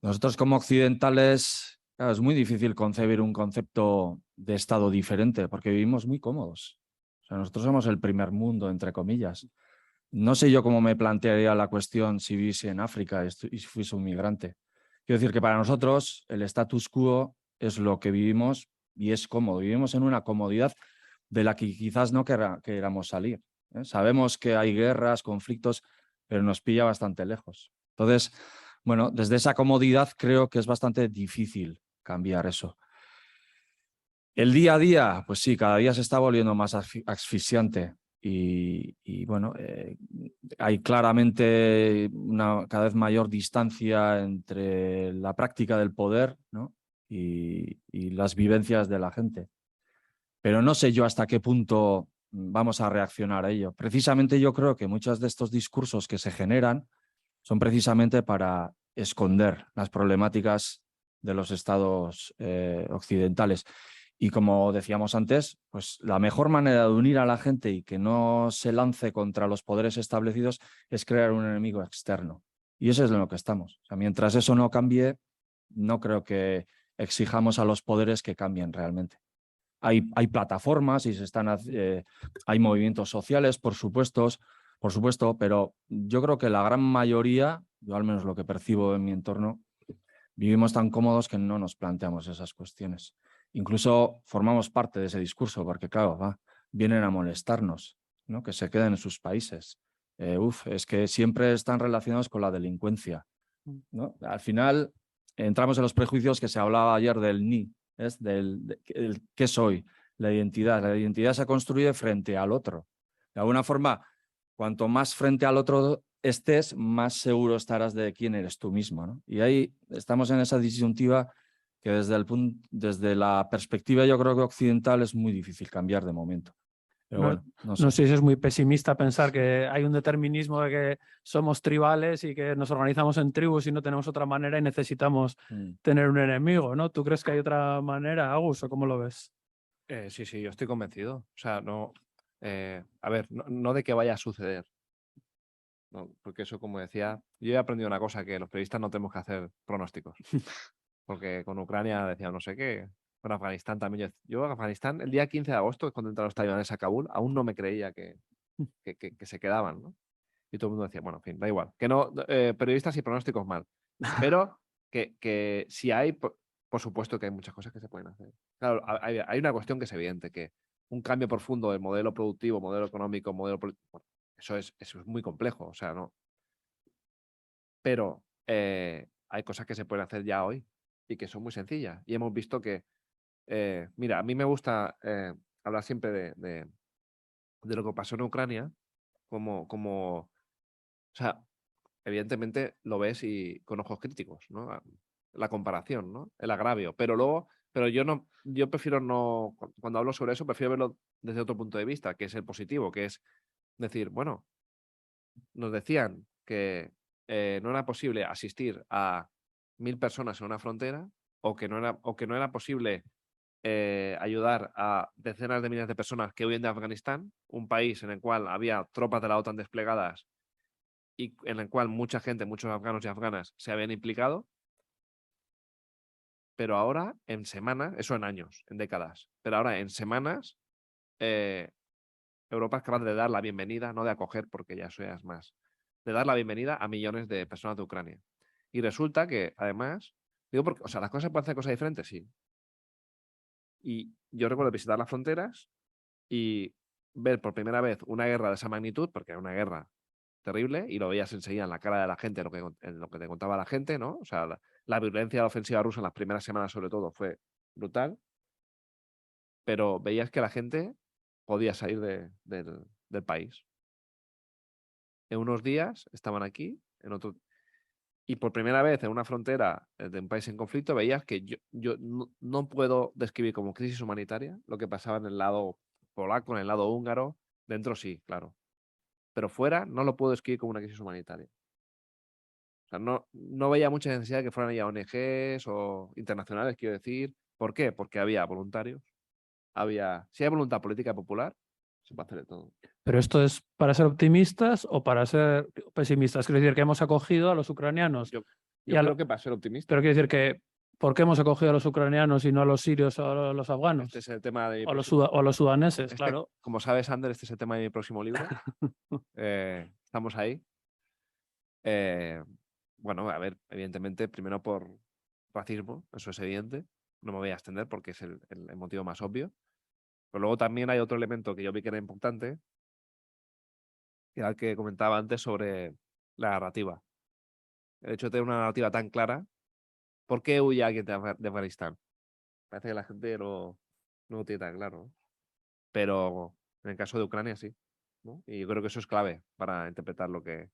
Nosotros como occidentales, claro, es muy difícil concebir un concepto de Estado diferente porque vivimos muy cómodos. O sea, nosotros somos el primer mundo, entre comillas. No sé yo cómo me plantearía la cuestión si viviese en África y si fuese un migrante. Quiero decir que para nosotros el status quo es lo que vivimos y es cómodo. Vivimos en una comodidad de la que quizás no queramos salir. Sabemos que hay guerras, conflictos, pero nos pilla bastante lejos. Entonces, bueno, desde esa comodidad creo que es bastante difícil cambiar eso. El día a día, pues sí, cada día se está volviendo más asfixiante. Y bueno, hay claramente una cada vez mayor distancia entre la práctica del poder, ¿no? y las vivencias de la gente. Pero no sé yo hasta qué punto vamos a reaccionar a ello. Precisamente yo creo que muchos de estos discursos que se generan son precisamente para esconder las problemáticas de los estados occidentales. Y como decíamos antes, pues la mejor manera de unir a la gente y que no se lance contra los poderes establecidos es crear un enemigo externo. Y eso es en lo que estamos. O sea, mientras eso no cambie, no creo que exijamos a los poderes que cambien realmente. Hay plataformas y hay movimientos sociales, por supuesto, pero yo creo que la gran mayoría, yo al menos lo que percibo en mi entorno, vivimos tan cómodos que no nos planteamos esas cuestiones. Incluso formamos parte de ese discurso porque, claro, vienen a molestarnos, ¿no? Que se queden en sus países. Es que siempre están relacionados con la delincuencia, ¿no? Al final entramos en los prejuicios que se hablaba ayer del ni, ¿es? El qué soy, la identidad. La identidad se construye frente al otro. De alguna forma, cuanto más frente al otro estés, más seguro estarás de quién eres tú mismo, ¿no? Y ahí estamos en esa disyuntiva que desde la perspectiva, yo creo que occidental, es muy difícil cambiar de momento. Pero No, bueno, no no sé. sé si es muy pesimista pensar que hay un determinismo de que somos tribales y que nos organizamos en tribus y no tenemos otra manera y necesitamos tener un enemigo, ¿no? ¿Tú crees que hay otra manera, Agus, o cómo lo ves? Sí, sí, yo estoy convencido. O sea, no, a ver, no de que vaya a suceder. No, porque eso, como decía, yo he aprendido una cosa, que los periodistas no tenemos que hacer pronósticos. Porque con Ucrania decía no sé qué, con Afganistán también. Yo Afganistán, el día 15 de agosto, es cuando entraron los talibanes a Kabul, aún no me creía que se quedaban, ¿no? Y todo el mundo decía, bueno, en fin, da igual. Que no, periodistas y pronósticos mal. Pero que si hay, por supuesto que hay muchas cosas que se pueden hacer. Claro, hay una cuestión que es evidente, que un cambio profundo del modelo productivo, modelo económico, modelo político, bueno, eso es muy complejo, o sea, no. Pero hay cosas que se pueden hacer ya hoy y que son muy sencillas. Y hemos visto que, mira, a mí me gusta hablar siempre de lo que pasó en Ucrania, o sea, evidentemente lo ves y con ojos críticos, ¿no? La comparación, ¿no? El agravio. Pero yo prefiero no, cuando hablo sobre eso, prefiero verlo desde otro punto de vista, que es el positivo, que es decir, bueno, nos decían que no era posible asistir a 1000 personas en una frontera, o que no era posible ayudar a decenas de miles de personas que huyen de Afganistán, un país en el cual había tropas de la OTAN desplegadas y en el cual mucha gente, muchos afganos y afganas se habían implicado, pero ahora en semanas, eso en años, en décadas, pero ahora en semanas, Europa es capaz de dar la bienvenida, no de acoger, porque ya eso ya es más, de dar la bienvenida a millones de personas de Ucrania. Y resulta que, además, digo, porque, o sea, las cosas se pueden hacer cosas diferentes, sí. Y yo recuerdo visitar las fronteras y ver por primera vez una guerra de esa magnitud, porque era una guerra terrible, y lo veías enseguida en la cara de la gente, en lo que te contaba la gente, ¿no? O sea, la violencia de la ofensiva rusa en las primeras semanas, sobre todo, fue brutal, pero veías que la gente podía salir del país. En unos días estaban aquí, y por primera vez en una frontera de un país en conflicto veías que yo no puedo describir como crisis humanitaria lo que pasaba en el lado polaco, en el lado húngaro, dentro sí, claro, pero fuera no lo puedo describir como una crisis humanitaria. O sea, no veía mucha necesidad de que fueran ya ONGs o internacionales, quiero decir. ¿Por qué? Porque había voluntarios, si hay voluntad política popular, se puede hacer de todo. ¿Pero esto es para ser optimistas o para ser pesimistas? Quiero decir que hemos acogido a los ucranianos. Yo y a creo lo- que para ser optimista. Pero quiero decir que, ¿por qué hemos acogido a los ucranianos y no a los sirios o a los afganos? Este es el tema de mi O próximo. a los sudaneses, claro. Como sabes, Ander, este es el tema de mi próximo libro. Estamos ahí. Bueno, a ver, evidentemente, primero por racismo, eso es evidente. No me voy a extender porque es el motivo más obvio. Pero luego también hay otro elemento que yo vi que era importante, que era el que comentaba antes sobre la narrativa. El hecho de tener una narrativa tan clara. ¿Por qué huye alguien de Afganistán? Parece que la gente no lo tiene tan claro, ¿no? Pero en el caso de Ucrania sí, ¿no? Y yo creo que eso es clave para interpretar lo que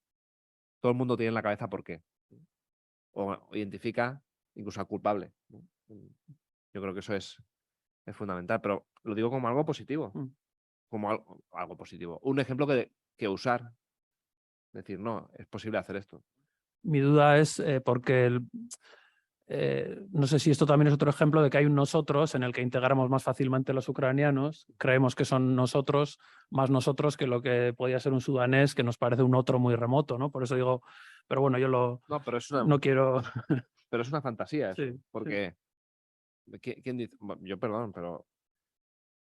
todo el mundo tiene en la cabeza por qué, ¿no? O identifica incluso al culpable, ¿no? Yo creo que eso es fundamental, pero lo digo como algo positivo, como algo positivo. Un ejemplo que usar. Decir, no, es posible hacer esto. Mi duda es porque no sé si esto también es otro ejemplo de que hay un nosotros en el que integramos más fácilmente los ucranianos. Creemos que son nosotros, más nosotros que lo que podía ser un sudanés, que nos parece un otro muy remoto, ¿no? Por eso digo, pero bueno, yo No, pero no quiero. pero es una fantasía eso, Sí, porque ¿quién dice? Bueno, yo perdón, pero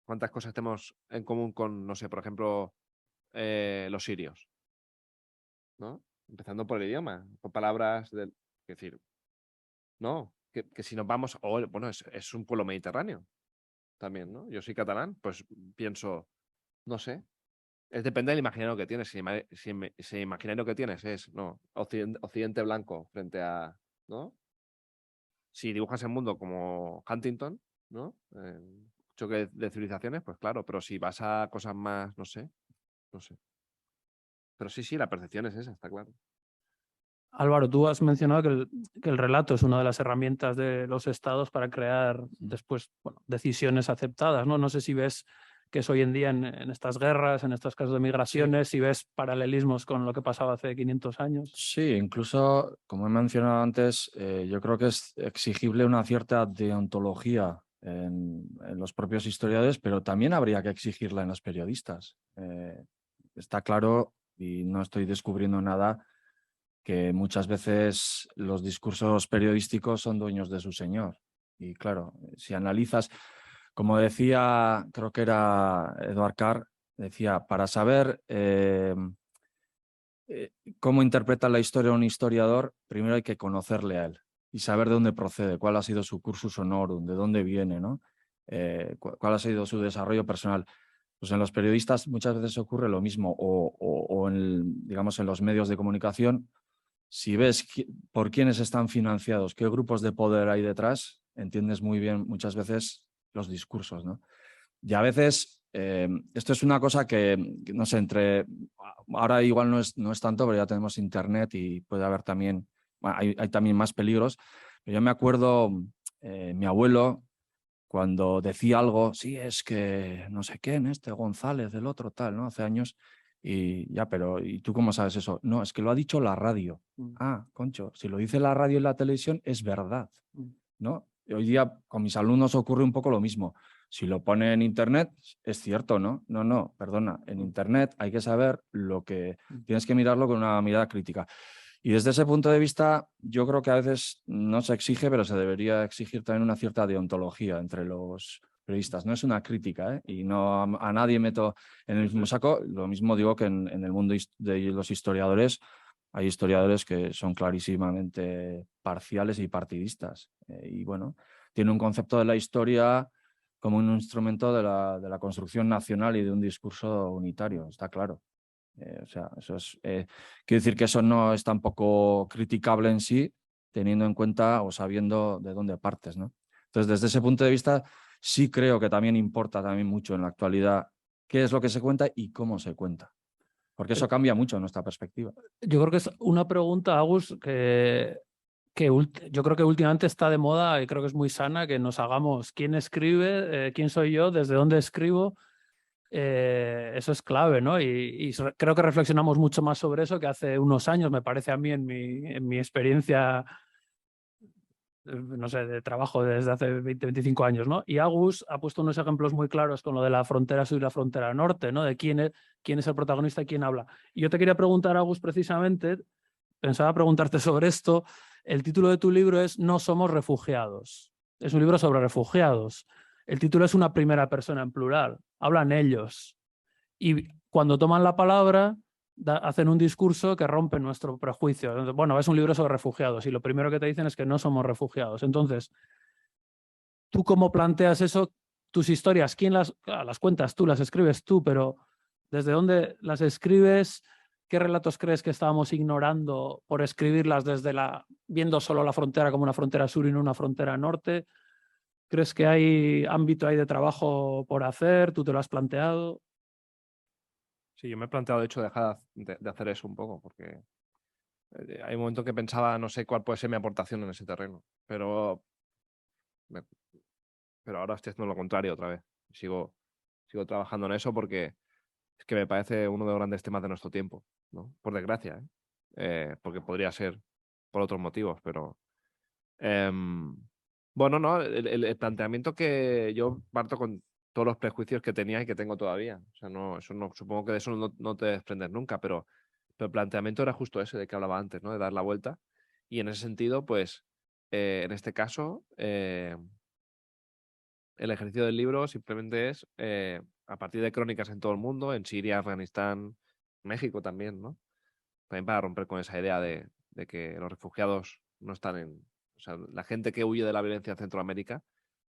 ¿cuántas cosas tenemos en común con, no sé, por ejemplo, los sirios? ¿No? Empezando por el idioma, por palabras del. Es decir, ¿no? Que si nos vamos, bueno, es un pueblo mediterráneo también, ¿no? Yo soy catalán, pues pienso, no sé, depende del imaginario que tienes. Si el imaginario que tienes es, no, occidente blanco frente a, ¿no? Si dibujas el mundo como Huntington, ¿no? Choque de civilizaciones, pues claro, pero si vas a cosas más, no sé. Pero sí, la percepción es esa, está claro. Álvaro, tú has mencionado que el relato es una de las herramientas de los estados para crear después, bueno, decisiones aceptadas, ¿no? No sé si ves que es hoy en día en estas guerras, en estos casos de migraciones, si ves paralelismos con lo que pasaba hace 500 años. Sí, incluso, como he mencionado antes, yo creo que es exigible una cierta deontología en los propios historiadores, pero también habría que exigirla en los periodistas. Está claro, y no estoy descubriendo nada, que muchas veces los discursos periodísticos son dueños de su señor. Y claro, si analizas, como decía, creo que era Edward Carr, decía, para saber cómo interpreta la historia un historiador, primero hay que conocerle a él y saber de dónde procede, cuál ha sido su cursus honorum, de dónde viene, ¿no? Cuál ha sido su desarrollo personal. Pues en los periodistas muchas veces ocurre lo mismo, o digamos, en los medios de comunicación. Si ves por quiénes están financiados, qué grupos de poder hay detrás, entiendes muy bien muchas veces los discursos, ¿no? Y a veces esto es una cosa que, no sé, ahora igual no es tanto, pero ya tenemos internet y puede haber también, bueno, hay también más peligros. Pero yo me acuerdo, mi abuelo, cuando decía algo, sí, es que no sé quién, este González, del otro tal, ¿no? Hace años, y ya, pero ¿y tú cómo sabes eso? No, es que lo ha dicho la radio. Ah, concho, si lo dice la radio y la televisión, es verdad, ¿no? Y hoy día con mis alumnos ocurre un poco lo mismo. Si lo pone en internet, es cierto, ¿no? No, perdona, en internet hay que saber lo que tienes que mirarlo con una mirada crítica. Y desde ese punto de vista, yo creo que a veces no se exige, pero se debería exigir también una cierta deontología entre los periodistas. No es una crítica, ¿eh? Y no a nadie meto en el mismo saco. Lo mismo digo que en el mundo de los historiadores, hay historiadores que son clarísimamente parciales y partidistas. Y bueno, tiene un concepto de la historia como un instrumento de la construcción nacional y de un discurso unitario, está claro. O sea, eso es, quiero decir que eso no es tampoco criticable en sí, teniendo en cuenta o sabiendo de dónde partes, ¿no? Entonces, desde ese punto de vista, sí creo que también importa también mucho en la actualidad qué es lo que se cuenta y cómo se cuenta, porque eso cambia mucho nuestra perspectiva. Yo creo que es una pregunta, Agus, yo creo que últimamente está de moda y creo que es muy sana que nos hagamos quién escribe, quién soy yo, desde dónde escribo. Eso es clave, ¿no? Y creo que reflexionamos mucho más sobre eso que hace unos años, me parece a mí, en mi experiencia, no sé, de trabajo desde hace 20, 25 años, ¿no? Y Agus ha puesto unos ejemplos muy claros con lo de la frontera sur y la frontera norte, ¿no? De quién es el protagonista y quién habla. Y yo te quería preguntar, Agus, precisamente, pensaba preguntarte sobre esto. El título de tu libro es No somos refugiados. Es un libro sobre refugiados. El título es una primera persona en plural. Hablan ellos. Y cuando toman la palabra, hacen un discurso que rompe nuestro prejuicio. Bueno, es un libro sobre refugiados y lo primero que te dicen es que no somos refugiados. Entonces, ¿tú cómo planteas eso? Tus historias, ¿quién las cuentas tú, las escribes tú, pero desde dónde las escribes? ¿Qué relatos crees que estábamos ignorando por escribirlas viendo solo la frontera como una frontera sur y no una frontera norte? ¿Crees que hay ámbito ahí de trabajo por hacer? ¿Tú te lo has planteado? Sí, yo me he planteado, de hecho, dejar de hacer eso un poco, porque hay un momento que pensaba, no sé cuál puede ser mi aportación en ese terreno, pero ahora estoy haciendo lo contrario otra vez. Sigo trabajando en eso porque es que me parece uno de los grandes temas de nuestro tiempo, ¿no? Por desgracia, ¿eh? Porque podría ser por otros motivos, pero em, bueno, no, el planteamiento que yo parto con todos los prejuicios que tenía y que tengo todavía. O sea, no, eso no, supongo que de eso no te desprendes nunca, pero el planteamiento era justo ese de que hablaba antes, ¿no? De dar la vuelta. Y en ese sentido, pues, en este caso, el ejercicio del libro simplemente es, a partir de crónicas en todo el mundo, en Siria, Afganistán, México también, ¿no? También para romper con esa idea de que los refugiados no están sea, la gente que huye de la violencia en Centroamérica,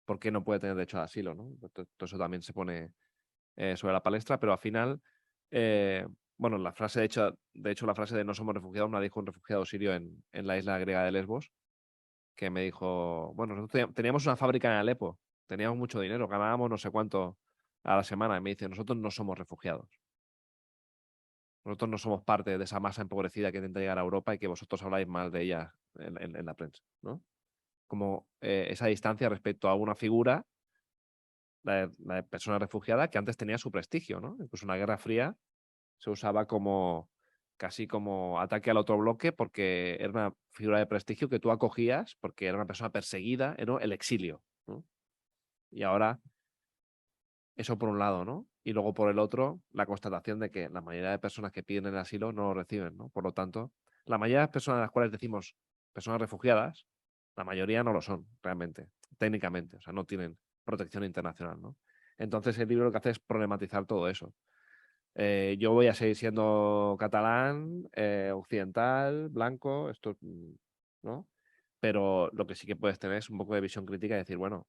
¿por qué no puede tener derecho al asilo, ¿no? Todo eso también se pone sobre la palestra, pero al final, bueno, la frase, de hecho, la frase de no somos refugiados me la dijo un refugiado sirio en la isla griega de Lesbos, que me dijo, bueno, nosotros teníamos una fábrica en Alepo, teníamos mucho dinero, ganábamos no sé cuánto a la semana, y me dice, nosotros no somos refugiados. Nosotros no somos parte de esa masa empobrecida que intenta llegar a Europa y que vosotros habláis mal de ella en la prensa, ¿no? Como esa distancia respecto a una figura, la de persona refugiada, que antes tenía su prestigio, ¿no? Incluso en la Guerra Fría se usaba como casi como ataque al otro bloque porque era una figura de prestigio que tú acogías porque era una persona perseguida, era el exilio, ¿no? Y ahora, eso por un lado, ¿no? Y luego por el otro, la constatación de que la mayoría de personas que piden el asilo no lo reciben, ¿no? Por lo tanto, la mayoría de las personas a las cuales decimos personas refugiadas, la mayoría no lo son realmente, técnicamente, o sea, no tienen protección internacional, ¿no? Entonces el libro lo que hace es problematizar todo eso. Yo voy a seguir siendo catalán, occidental, blanco, esto, ¿no? Pero lo que sí que puedes tener es un poco de visión crítica y decir, bueno,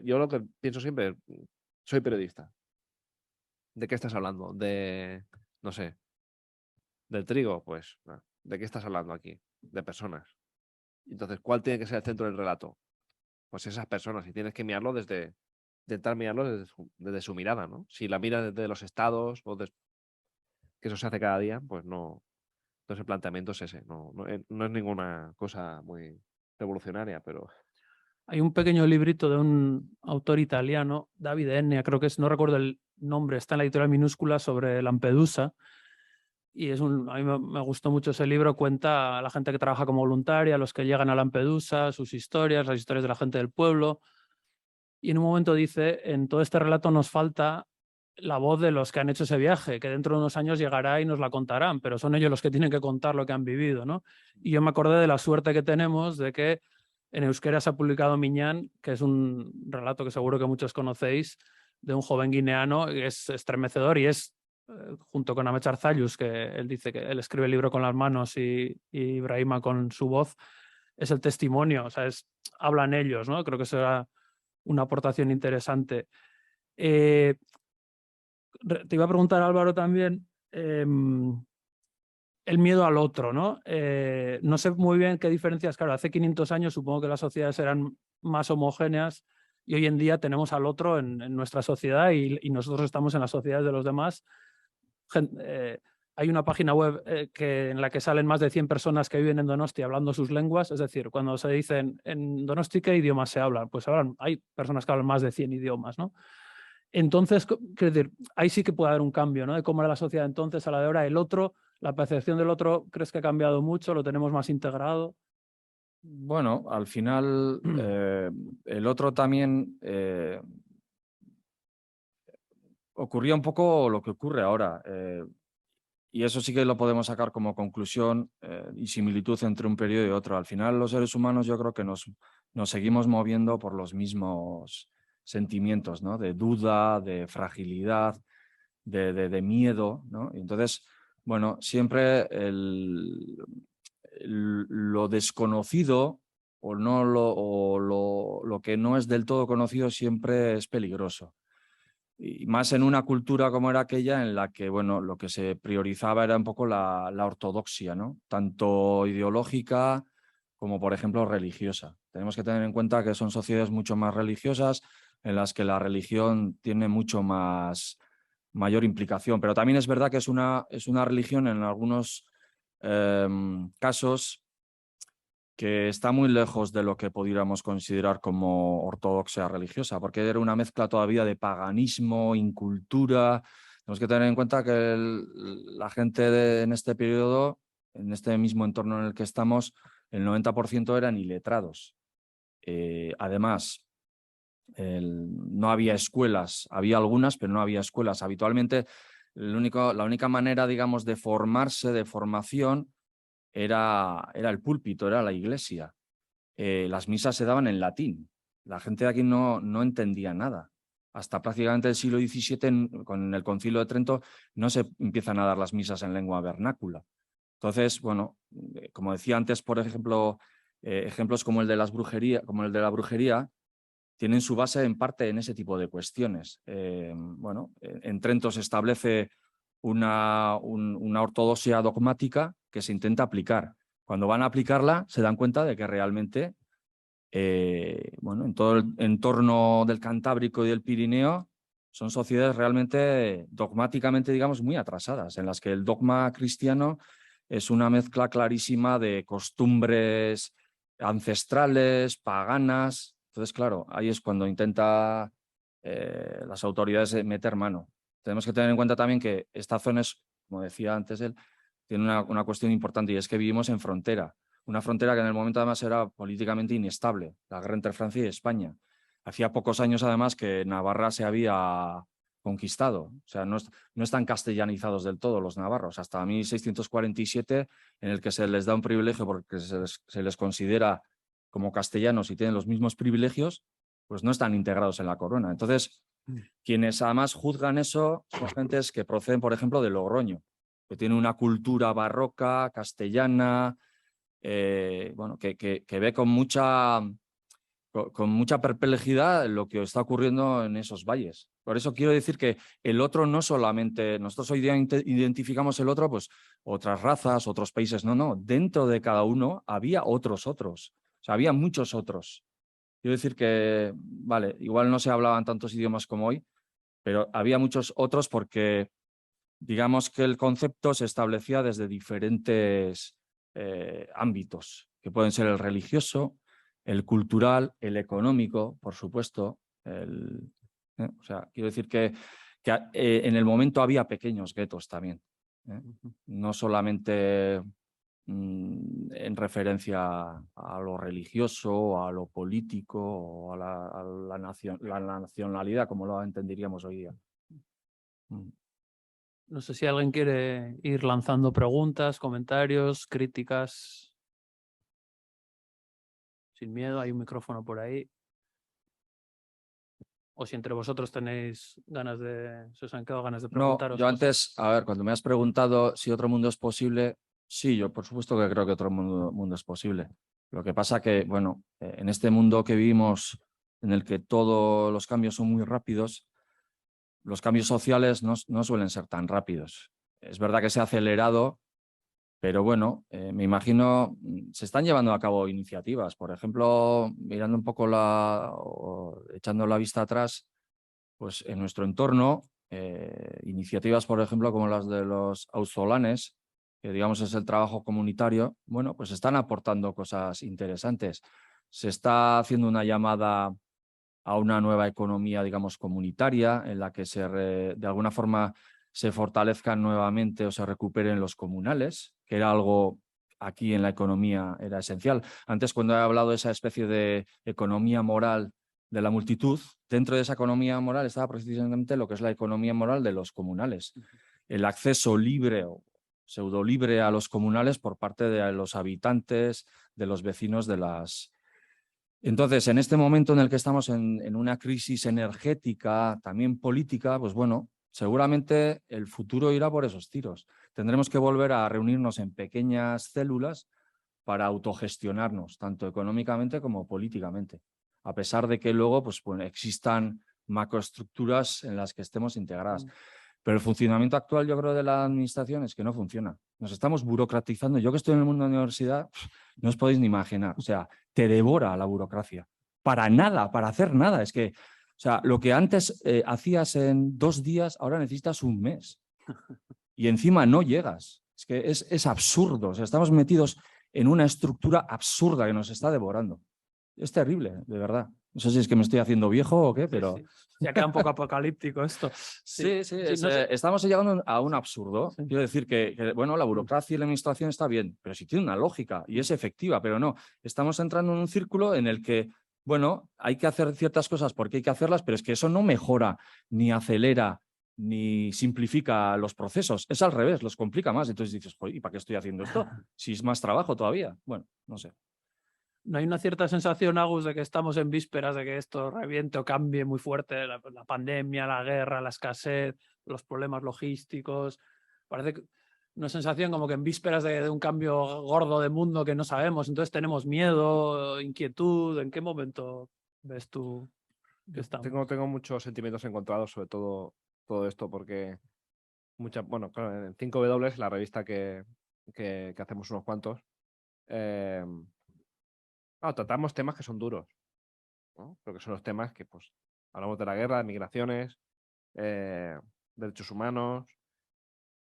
yo lo que pienso siempre es, soy periodista. ¿De qué estás hablando? No sé, del trigo, pues, ¿de qué estás hablando aquí? De personas. Entonces, ¿cuál tiene que ser el centro del relato? Pues esas personas, y tienes que mirarlo intentar mirarlo desde su mirada, ¿no? Si la miras desde los estados, que eso se hace cada día, pues no. Entonces el planteamiento es ese, no es ninguna cosa muy revolucionaria, pero Hay un pequeño librito de un autor italiano, Davide Ennea, creo que es, no recuerdo el nombre, está en la editorial minúscula, sobre Lampedusa. Y a mí me gustó mucho ese libro, cuenta a la gente que trabaja como voluntaria, los que llegan a Lampedusa, sus historias, las historias de la gente del pueblo. Y en un momento dice, en todo este relato nos falta la voz de los que han hecho ese viaje, que dentro de unos años llegará y nos la contarán, pero son ellos los que tienen que contar lo que han vivido, ¿no? Y yo me acordé de la suerte que tenemos de que en euskera se ha publicado Miñán, que es un relato que seguro que muchos conocéis, de un joven guineano, que es estremecedor y es, junto con Amechar Zayus, que él dice que él escribe el libro con las manos y Ibrahima con su voz, es el testimonio, o sea, hablan ellos, ¿no? Creo que será una aportación interesante. Te iba a preguntar, Álvaro, también el miedo al otro, ¿no? No sé muy bien qué diferencias, claro, hace 500 años supongo que las sociedades eran más homogéneas y hoy en día tenemos al otro en nuestra sociedad y nosotros estamos en las sociedades de los demás. Hay una página web en la que salen más de 100 personas que viven en Donosti hablando sus lenguas, es decir, cuando se dicen en Donosti ¿qué idiomas se hablan? Pues hay personas que hablan más de 100 idiomas, ¿no? Entonces, quiero decir, ahí sí que puede haber un cambio, ¿no? De cómo era la sociedad entonces a la de ahora. El otro, la percepción del otro, ¿crees que ha cambiado mucho? ¿Lo tenemos más integrado? Bueno, al final el otro también ocurría un poco lo que ocurre ahora. Y eso sí que lo podemos sacar como conclusión y similitud entre un periodo y otro. Al final los seres humanos yo creo que nos seguimos moviendo por los mismos sentimientos, ¿no? De duda, de fragilidad, de miedo, ¿no? Y entonces, bueno, siempre lo desconocido o lo que no es del todo conocido siempre es peligroso. Y más en una cultura como era aquella en la que, bueno, lo que se priorizaba era un poco la ortodoxia, ¿no? Tanto ideológica como, por ejemplo, religiosa. Tenemos que tener en cuenta que son sociedades mucho más religiosas, en las que la religión tiene mayor implicación. Pero también es verdad que es una religión en algunos casos que está muy lejos de lo que pudiéramos considerar como ortodoxia religiosa, porque era una mezcla todavía de paganismo, incultura. Tenemos que tener en cuenta que la gente en este periodo, en este mismo entorno en el que estamos, el 90% eran iletrados. Además, no había escuelas, había algunas, pero no había escuelas. Habitualmente, la única manera, digamos, de formarse, de formación, era el púlpito, era la iglesia. Las misas se daban en latín. La gente de aquí no entendía nada. Hasta prácticamente el siglo XVII, con el Concilio de Trento, no se empiezan a dar las misas en lengua vernácula. Entonces, bueno, como decía antes, por ejemplo, ejemplos como el de la brujería, tienen su base en parte en ese tipo de cuestiones. Bueno, en Trento se establece una ortodoxia dogmática que se intenta aplicar. Cuando van a aplicarla, se dan cuenta de que realmente, bueno, en todo el entorno del Cantábrico y del Pirineo, son sociedades realmente dogmáticamente, digamos, muy atrasadas, en las que el dogma cristiano es una mezcla clarísima de costumbres ancestrales, paganas. Entonces, claro, ahí es cuando intenta las autoridades meter mano. Tenemos que tener en cuenta también que esta zona es, como decía antes él, tiene una cuestión importante, y es que vivimos en frontera. Una frontera que en el momento además era políticamente inestable, la guerra entre Francia y España. Hacía pocos años además que Navarra se había conquistado. O sea, no están castellanizados del todo los navarros. Hasta 1647, en el que se les da un privilegio porque se les considera como castellanos y tienen los mismos privilegios, pues no están integrados en la corona. Entonces, quienes además juzgan eso son gentes que proceden, por ejemplo, de Logroño, que tiene una cultura barroca, castellana, bueno, que ve con mucha perplejidad lo que está ocurriendo en esos valles. Por eso quiero decir que el otro no solamente, nosotros hoy día identificamos el otro, pues otras razas, otros países, no, dentro de cada uno había otros, o sea, había muchos otros. Quiero decir que, vale, igual no se hablaban tantos idiomas como hoy, pero había muchos otros porque digamos que el concepto se establecía desde diferentes ámbitos, que pueden ser el religioso, el cultural, el económico, por supuesto. O sea, quiero decir que en el momento había pequeños guetos también, no solamente en referencia a lo religioso, a lo político o a la nacionalidad, como lo entenderíamos hoy día. No sé si alguien quiere ir lanzando preguntas, comentarios, críticas. Sin miedo, hay un micrófono por ahí. O si entre vosotros tenéis ganas se os han quedado ganas de No, preguntaros yo cosas. antes, a ver, cuando me has preguntado si otro mundo es posible, sí, yo por supuesto que creo que otro mundo es posible. Lo que pasa que, bueno, en este mundo que vivimos, en el que todos los cambios son muy rápidos, los cambios sociales no suelen ser tan rápidos. Es verdad que se ha acelerado, pero bueno, me imagino, se están llevando a cabo iniciativas. Por ejemplo, mirando un poco o echando la vista atrás, pues en nuestro entorno, iniciativas, por ejemplo, como las de los auzolanes, que digamos es el trabajo comunitario, bueno, pues están aportando cosas interesantes. Se está haciendo una llamada a una nueva economía, digamos, comunitaria, en la que de alguna forma se fortalezcan nuevamente o se recuperen los comunales, que era algo aquí en la economía era esencial. Antes, cuando he hablado de esa especie de economía moral de la multitud, dentro de esa economía moral estaba precisamente lo que es la economía moral de los comunales. El acceso libre o pseudo libre a los comunales por parte de los habitantes, de los vecinos de las... Entonces, en este momento en el que estamos en una crisis energética, también política, pues bueno, seguramente el futuro irá por esos tiros. Tendremos que volver a reunirnos en pequeñas células para autogestionarnos, tanto económicamente como políticamente, a pesar de que luego pues, bueno, existan macroestructuras en las que estemos integradas. Pero el funcionamiento actual, yo creo, de la administración es que no funciona. Nos estamos burocratizando. Yo que estoy en el mundo de la universidad, no os podéis ni imaginar. O sea, te devora la burocracia. Para nada, para hacer nada. Es que, o sea, lo que antes hacías en 2 días, ahora necesitas un mes. Y encima no llegas. Es que es absurdo. O sea, estamos metidos en una estructura absurda que nos está devorando. Es terrible, de verdad. No sé si es que me estoy haciendo viejo o qué, pero... Sí. Ya queda un poco apocalíptico esto. Sí, no sé. estamos llegando a un absurdo. Sí. Quiero decir que, bueno, la burocracia y la administración está bien, pero sí tiene una lógica y es efectiva, pero no. Estamos entrando en un círculo en el que, bueno, hay que hacer ciertas cosas porque hay que hacerlas, pero es que eso no mejora, ni acelera, ni simplifica los procesos. Es al revés, los complica más. Entonces dices, joder, ¿y para qué estoy haciendo esto? Si es más trabajo todavía. Bueno, no sé. ¿No hay una cierta sensación, Agus, de que estamos en vísperas de que esto reviente o cambie muy fuerte? La pandemia, la guerra, la escasez, los problemas logísticos. Parece que una sensación como que en vísperas de un cambio gordo de mundo que no sabemos, entonces tenemos miedo, inquietud. ¿En qué momento ves tú que estamos? Tengo muchos sentimientos encontrados sobre todo esto, porque bueno, claro, en 5W, la revista que hacemos unos cuantos, claro, tratamos temas que son duros, ¿no? Pero que son los temas que, pues, hablamos de la guerra, de migraciones, derechos humanos,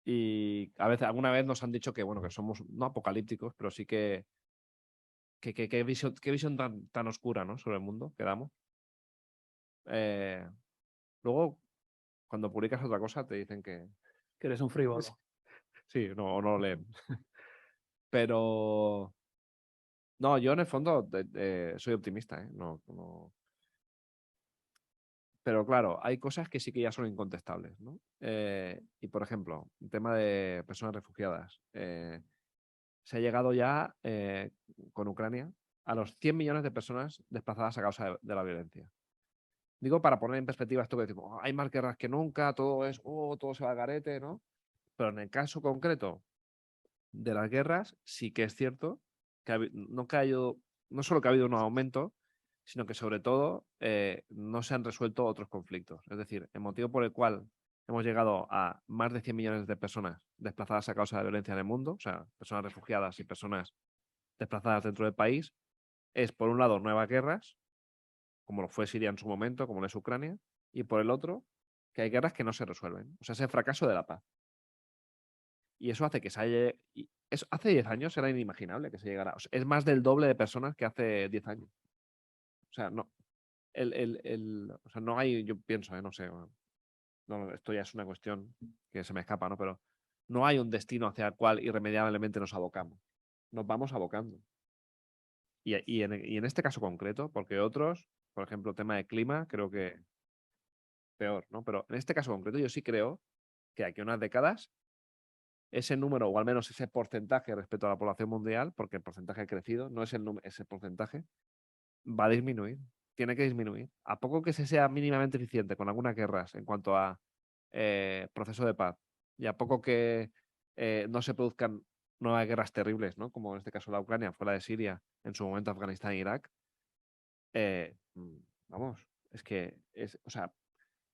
y alguna vez nos han dicho que, bueno, que somos no apocalípticos, pero sí que qué visión tan oscura, ¿no?, sobre el mundo que damos. Luego, cuando publicas otra cosa, te dicen que Que eres un frívolo. sí, o no lo leen. Pero no, yo en el fondo soy optimista, ¿eh? Pero claro, hay cosas que sí que ya son incontestables, ¿no? Y por ejemplo, el tema de personas refugiadas. Se ha llegado ya con Ucrania a los 100 millones de personas desplazadas a causa de la violencia. Digo, para poner en perspectiva esto que decimos, "Oh, hay más guerras que nunca, todo se va al garete", ¿no? Pero en el caso concreto de las guerras, sí que es cierto que no solo que ha habido un aumento, sino que sobre todo no se han resuelto otros conflictos. Es decir, el motivo por el cual hemos llegado a más de 100 millones de personas desplazadas a causa de violencia en el mundo, o sea, personas refugiadas y personas desplazadas dentro del país, es por un lado nuevas guerras, como lo fue Siria en su momento, como lo es Ucrania, y por el otro, que hay guerras que no se resuelven. O sea, ese fracaso de la paz. Y eso hace que hace 10 años era inimaginable que se llegara. O sea, es más del doble de personas que hace 10 años. O sea, no. O sea, no hay, yo pienso, no sé. No, esto ya es una cuestión que se me escapa, ¿no? Pero no hay un destino hacia el cual irremediablemente nos abocamos. Nos vamos abocando. Y en este caso concreto, porque otros, por ejemplo, tema de clima, creo que peor, ¿no? Pero en este caso concreto yo sí creo que aquí a unas décadas ese número, o al menos ese porcentaje respecto a la población mundial, porque el porcentaje ha crecido, no es ese porcentaje, va a disminuir. Tiene que disminuir. A poco que se sea mínimamente eficiente con algunas guerras en cuanto a proceso de paz, y a poco que no se produzcan nuevas guerras terribles, ¿no?, como en este caso la Ucrania, fue la de Siria, en su momento Afganistán e Irak, vamos, es que o sea,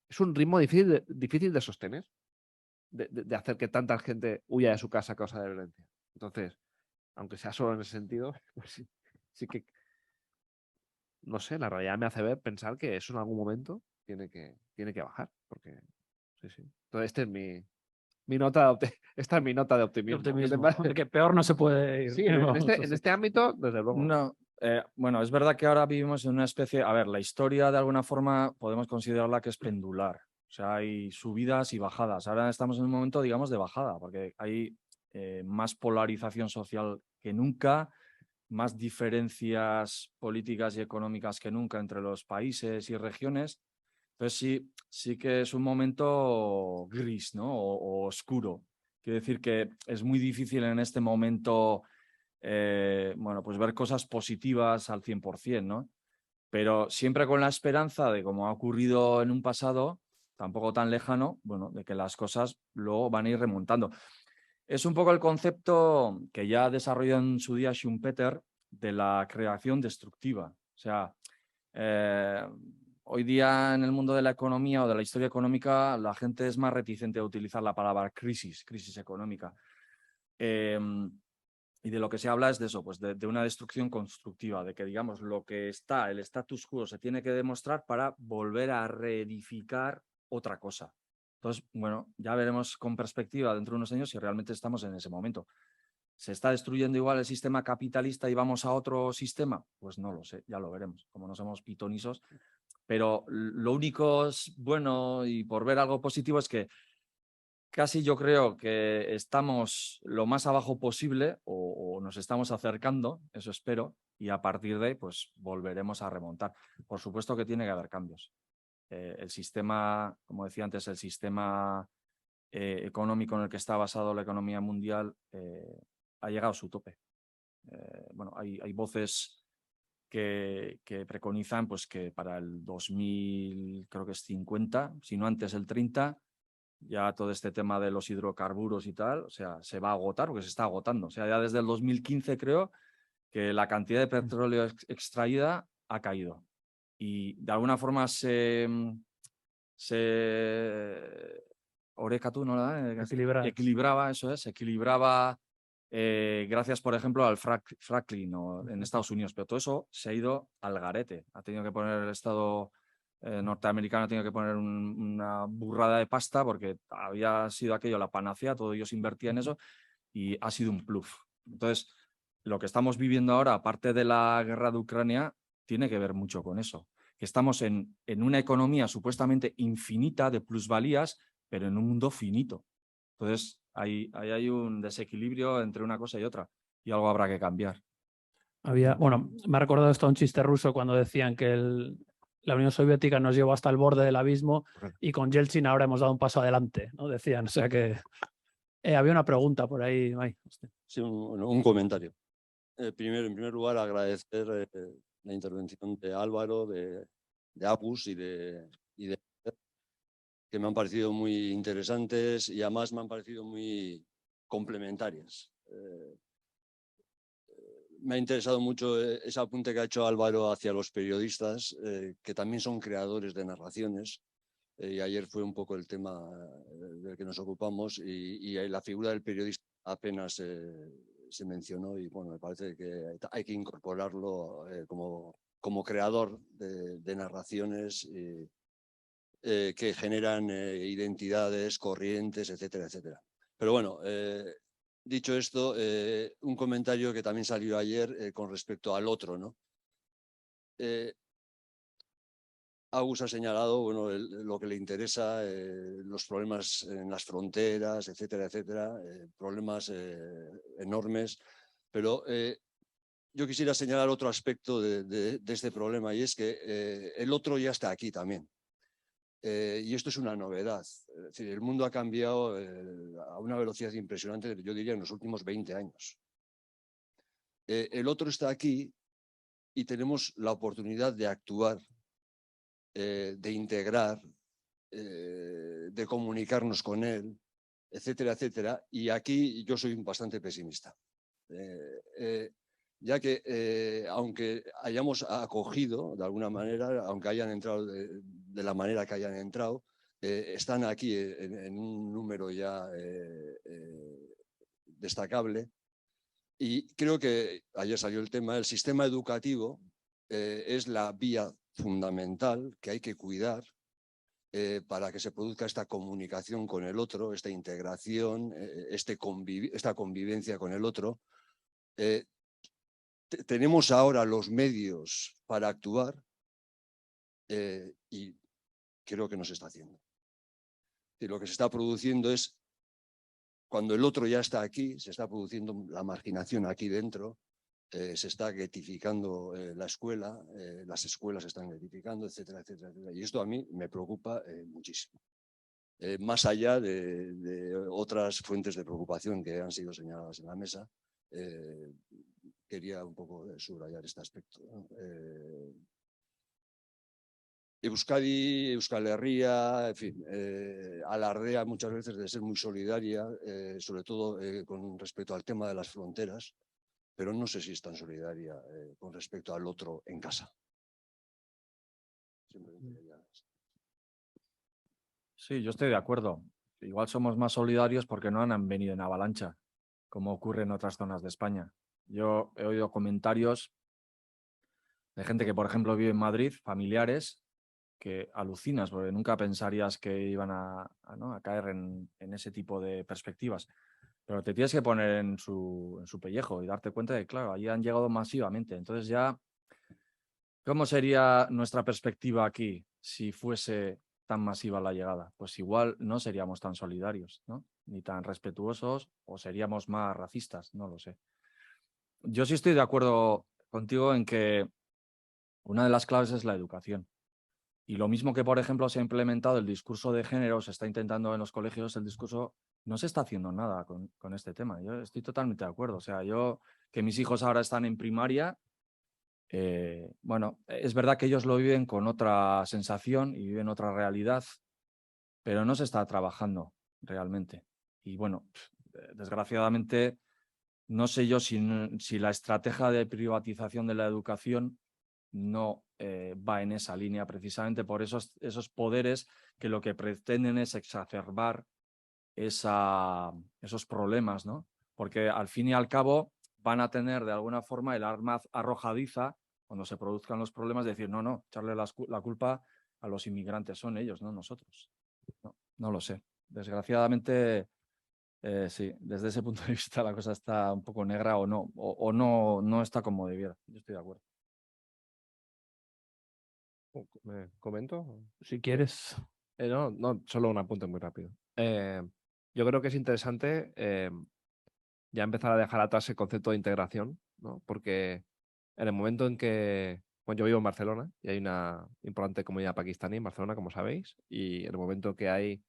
es un ritmo difícil de sostener, de hacer que tanta gente huya de su casa a causa de violencia. Entonces, aunque sea solo en ese sentido, pues sí que, no sé, la realidad me hace pensar que eso en algún momento tiene que bajar, porque sí. Entonces, esta es mi nota de De optimismo. ¿Qué te optimismo. parece? Que peor no se puede ir. Sí, Vamos, en este ámbito, desde luego. No, bueno, es verdad que ahora vivimos en una especie, a ver, la historia de alguna forma podemos considerarla que es pendular, o sea, hay subidas y bajadas. Ahora estamos en un momento, digamos, de bajada, porque hay más polarización social que nunca, más diferencias políticas y económicas que nunca entre los países y regiones. Entonces sí que es un momento gris, ¿no? O oscuro. Quiero decir que es muy difícil en este momento bueno, pues ver cosas positivas al 100%, ¿no? Pero siempre con la esperanza de, como ha ocurrido en un pasado, tampoco tan lejano, bueno, de que las cosas luego van a ir remontando. Es un poco el concepto que ya desarrolló en su día Schumpeter de la creación destructiva. O sea, hoy día en el mundo de la economía o de la historia económica, la gente es más reticente a utilizar la palabra crisis económica. Y de lo que se habla es de eso, pues de una destrucción constructiva, de que, digamos, lo que está, el status quo, se tiene que demostrar para volver a reedificar otra cosa. Entonces, bueno, ya veremos con perspectiva dentro de unos años si realmente estamos en ese momento. ¿Se está destruyendo igual el sistema capitalista y vamos a otro sistema? Pues no lo sé, ya lo veremos, como no somos pitonisos. Pero lo único bueno y por ver algo positivo es que casi yo creo que estamos lo más abajo posible o nos estamos acercando, eso espero, y a partir de ahí pues volveremos a remontar. Por supuesto que tiene que haber cambios. El sistema, como decía antes, el sistema económico en el que está basado la economía mundial ha llegado a su tope. Bueno, hay voces que preconizan pues, que para el 2000, creo que es 50, si no antes el 30, ya todo este tema de los hidrocarburos y tal, o sea, se va a agotar porque se está agotando. O sea, ya desde el 2015 creo que la cantidad de petróleo extraída ha caído. Y de alguna forma Oreca tú, ¿no? Equilibraba, eso es, equilibraba gracias, por ejemplo, al fracking en Estados Unidos. Pero todo eso se ha ido al garete. Ha tenido que poner el Estado norteamericano, ha tenido que poner una burrada de pasta porque había sido aquello la panacea, todos ellos invertían en eso y ha sido un bluff. Entonces, lo que estamos viviendo ahora, aparte de la guerra de Ucrania, tiene que ver mucho con eso. Que estamos en una economía supuestamente infinita de plusvalías, pero en un mundo finito. Entonces, ahí hay un desequilibrio entre una cosa y otra y algo habrá que cambiar. Bueno, me ha recordado esto un chiste ruso cuando decían que la Unión Soviética nos llevó hasta el borde del abismo y con Yeltsin ahora hemos dado un paso adelante, ¿no? Decían, o sea que había una pregunta por ahí. Sí, un comentario. En primer lugar, agradecer la intervención de Álvaro, de Agus y de que me han parecido muy interesantes y además me han parecido muy complementarias. Me ha interesado mucho ese apunte que ha hecho Álvaro hacia los periodistas, que también son creadores de narraciones. Y ayer fue un poco el tema del que nos ocupamos y la figura del periodista apenas se mencionó y bueno, me parece que hay que incorporarlo como creador de narraciones que generan identidades, corrientes, etcétera, etcétera. Pero bueno, dicho esto, un comentario que también salió ayer con respecto al otro, ¿no? Agus ha señalado bueno, lo que le interesa, los problemas en las fronteras, etcétera, etcétera, problemas enormes, pero yo quisiera señalar otro aspecto de este problema y es que el otro ya está aquí también. Y esto es una novedad. Es decir, el mundo ha cambiado a una velocidad impresionante, yo diría, en los últimos 20 años. El otro está aquí y tenemos la oportunidad de actuar, de integrar, de comunicarnos con él, etcétera, etcétera. Y aquí yo soy bastante pesimista. Ya que aunque hayamos acogido de alguna manera, aunque hayan entrado de la manera que hayan entrado, están aquí en un número ya destacable. Y creo que ayer salió el tema, el sistema educativo es la vía fundamental que hay que cuidar para que se produzca esta comunicación con el otro, esta integración, esta convivencia con el otro. Tenemos ahora los medios para actuar y creo que no se está haciendo. Y lo que se está produciendo es, cuando el otro ya está aquí, se está produciendo la marginación aquí dentro, se está guetificando la escuela, las escuelas se están guetificando, etcétera, etcétera, etcétera. Y esto a mí me preocupa muchísimo. Más allá de otras fuentes de preocupación que han sido señaladas en la mesa, quería un poco subrayar este aspecto, ¿no? Euskadi, Euskal Herria, en fin, alardea muchas veces de ser muy solidaria, sobre todo con respecto al tema de las fronteras, pero no sé si es tan solidaria con respecto al otro en casa. Sí, yo estoy de acuerdo. Igual somos más solidarios porque no han venido en avalancha, como ocurre en otras zonas de España. Yo he oído comentarios de gente que, por ejemplo, vive en Madrid, familiares, que alucinas, porque nunca pensarías que iban a caer en ese tipo de perspectivas. Pero te tienes que poner en su pellejo y darte cuenta de que, claro, allí han llegado masivamente. Entonces ya, ¿cómo sería nuestra perspectiva aquí si fuese tan masiva la llegada? Pues igual no seríamos tan solidarios, ¿no? Ni tan respetuosos, o seríamos más racistas, no lo sé. Yo sí estoy de acuerdo contigo en que una de las claves es la educación. Y lo mismo que, por ejemplo, se ha implementado el discurso de género, se está intentando en los colegios el discurso, no se está haciendo nada con este tema. Yo estoy totalmente de acuerdo. O sea, que mis hijos ahora están en primaria, bueno, es verdad que ellos lo viven con otra sensación y viven otra realidad, pero no se está trabajando realmente. Y bueno, desgraciadamente, no sé yo si la estrategia de privatización de la educación no va en esa línea, precisamente por esos poderes que lo que pretenden es exacerbar esos problemas, ¿no? Porque al fin y al cabo van a tener de alguna forma el arma arrojadiza cuando se produzcan los problemas, de decir, no, echarle la culpa a los inmigrantes, son ellos, no nosotros. No lo sé. Desgraciadamente, sí, desde ese punto de vista la cosa está un poco negra o no está como debiera. Yo estoy de acuerdo. ¿Me comento? Si quieres. No, solo un apunte muy rápido. Yo creo que es interesante ya empezar a dejar atrás el concepto de integración, ¿no? Porque en el momento en que, bueno, yo vivo en Barcelona y hay una importante comunidad pakistaní en Barcelona, como sabéis, y en el momento que hay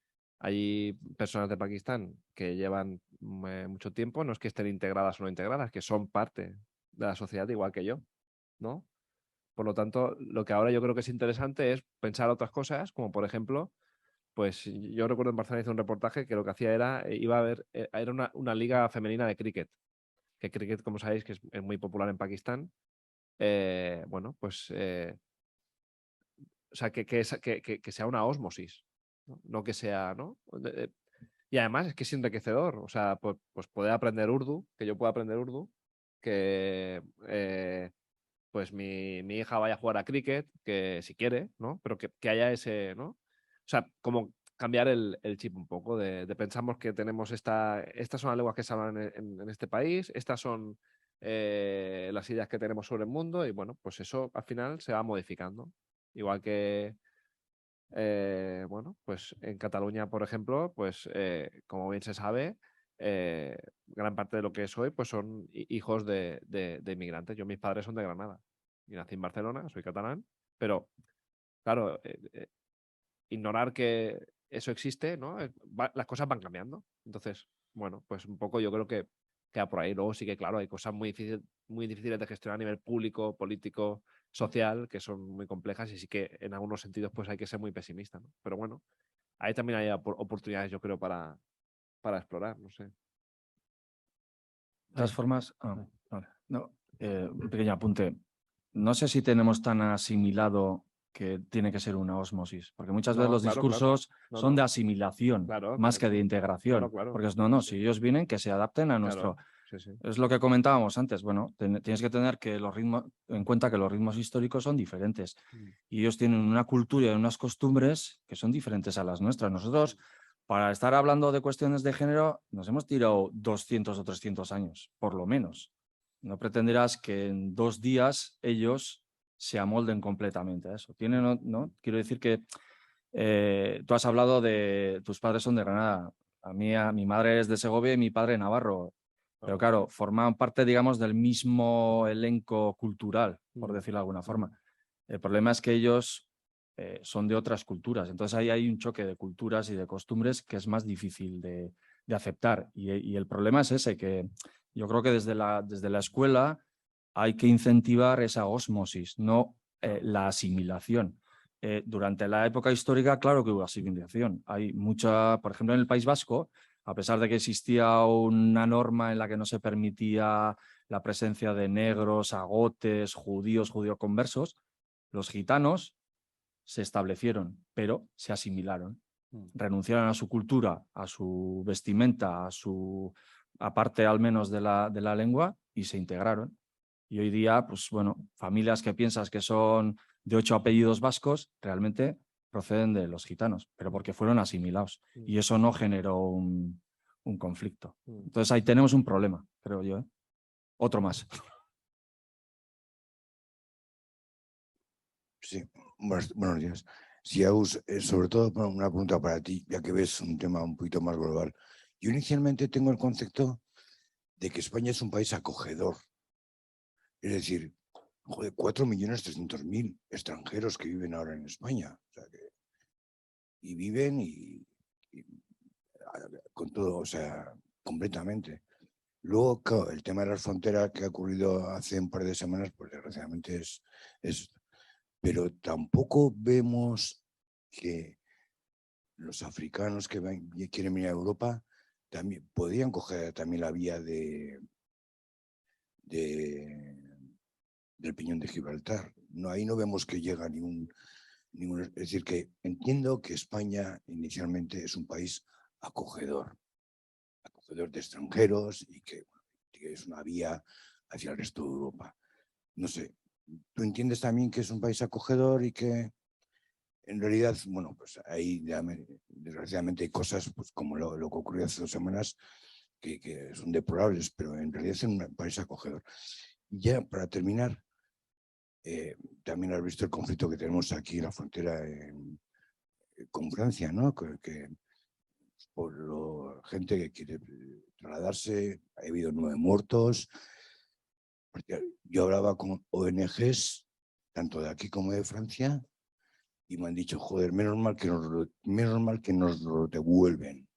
personas de Pakistán que llevan mucho tiempo, no es que estén integradas o no integradas, que son parte de la sociedad igual que yo, ¿no? Por lo tanto, lo que ahora yo creo que es interesante es pensar otras cosas, como por ejemplo, pues yo recuerdo en Barcelona hice un reportaje que lo que hacía era, iba a haber, era una liga femenina de cricket, que cricket, como sabéis, que es muy popular en Pakistán. Bueno, pues, o sea, que sea una ósmosis, ¿no? No que sea, ¿no? Y además es que es enriquecedor, o sea, pues poder aprender urdu, que yo pueda aprender urdu, que pues mi hija vaya a jugar a cricket, que si quiere, ¿no? Pero que haya ese, ¿no? O sea, como cambiar el chip un poco de pensamos que tenemos estas son las lenguas que se hablan en este país, estas son las ideas que tenemos sobre el mundo y bueno, pues eso al final se va modificando. Igual que, bueno, pues en Cataluña, por ejemplo, pues como bien se sabe, gran parte de lo que soy pues son hijos de inmigrantes. Mis padres son de Granada. Y nací en Barcelona, soy catalán, pero claro, ignorar que eso existe, ¿no? Las cosas van cambiando. Entonces, bueno, pues un poco yo creo que queda por ahí. Luego sí que, claro, hay cosas muy difíciles de gestionar a nivel público, político, social, que son muy complejas y sí que en algunos sentidos pues hay que ser muy pesimista, ¿no? Pero bueno, ahí también hay oportunidades, yo creo, para explorar, no sé. De todas formas, vale. No, un pequeño apunte. No sé si tenemos tan asimilado que tiene que ser una ósmosis, porque muchas veces No, los claro, discursos No, son no. de asimilación Claro, más que de integración. claro. Porque si ellos vienen, que se adapten a nuestro. Claro, sí. Es lo que comentábamos antes. Bueno, tienes que tener que en cuenta que los ritmos históricos son diferentes y ellos tienen una cultura y unas costumbres que son diferentes a las nuestras. Nosotros, para estar hablando de cuestiones de género, nos hemos tirado 200 o 300 años, por lo menos. No pretenderás que en 2 días ellos se amolden completamente a eso. ¿No? Quiero decir que tú has hablado de tus padres son de Granada. Mi madre es de Segovia y mi padre navarro. Pero claro, forman parte, digamos, del mismo elenco cultural, por decirlo de alguna forma. El problema es que ellos son de otras culturas. Entonces ahí hay un choque de culturas y de costumbres que es más difícil de aceptar. Y el problema es ese, que yo creo que desde la escuela hay que incentivar esa ósmosis, no la asimilación. Durante la época histórica, claro que hubo asimilación. Hay mucha, por ejemplo, en el País Vasco, a pesar de que existía una norma en la que no se permitía la presencia de negros, agotes, judíos conversos, los gitanos se establecieron, pero se asimilaron. Renunciaron a su cultura, a su vestimenta, aparte al menos de la lengua, y se integraron. Y hoy día, pues bueno, familias que piensas que son de 8 apellidos vascos, realmente proceden de los gitanos, pero porque fueron asimilados. Y eso no generó un conflicto. Entonces ahí tenemos un problema, creo yo. Otro más. Sí, buenos días. Si Agus, sobre todo una pregunta para ti, ya que ves un tema un poquito más global. Yo inicialmente tengo el concepto de que España es un país acogedor. Es decir, 4.300.000 extranjeros que viven ahora en España. O sea, y viven con todo, o sea, completamente. Luego, claro, el tema de las fronteras que ha ocurrido hace un par de semanas, pues desgraciadamente es pero tampoco vemos que los africanos que quieren venir a Europa también podrían coger también la vía del Peñón de Gibraltar. No, ahí no vemos que llega ningún. Es decir, que entiendo que España inicialmente es un país acogedor de extranjeros y que es una vía hacia el resto de Europa. No sé, ¿tú entiendes también que es un país acogedor y que en realidad, bueno, pues ahí desgraciadamente hay cosas pues, como lo que ocurrió hace 2 semanas que son deplorables, pero en realidad es un país acogedor? Y ya para terminar, también has visto el conflicto que tenemos aquí en la frontera con Francia, ¿no? Que por gente que quiere trasladarse, ha habido 9 muertos. Yo hablaba con ONGs, tanto de aquí como de Francia, y me han dicho, joder, menos mal que nos lo devuelven.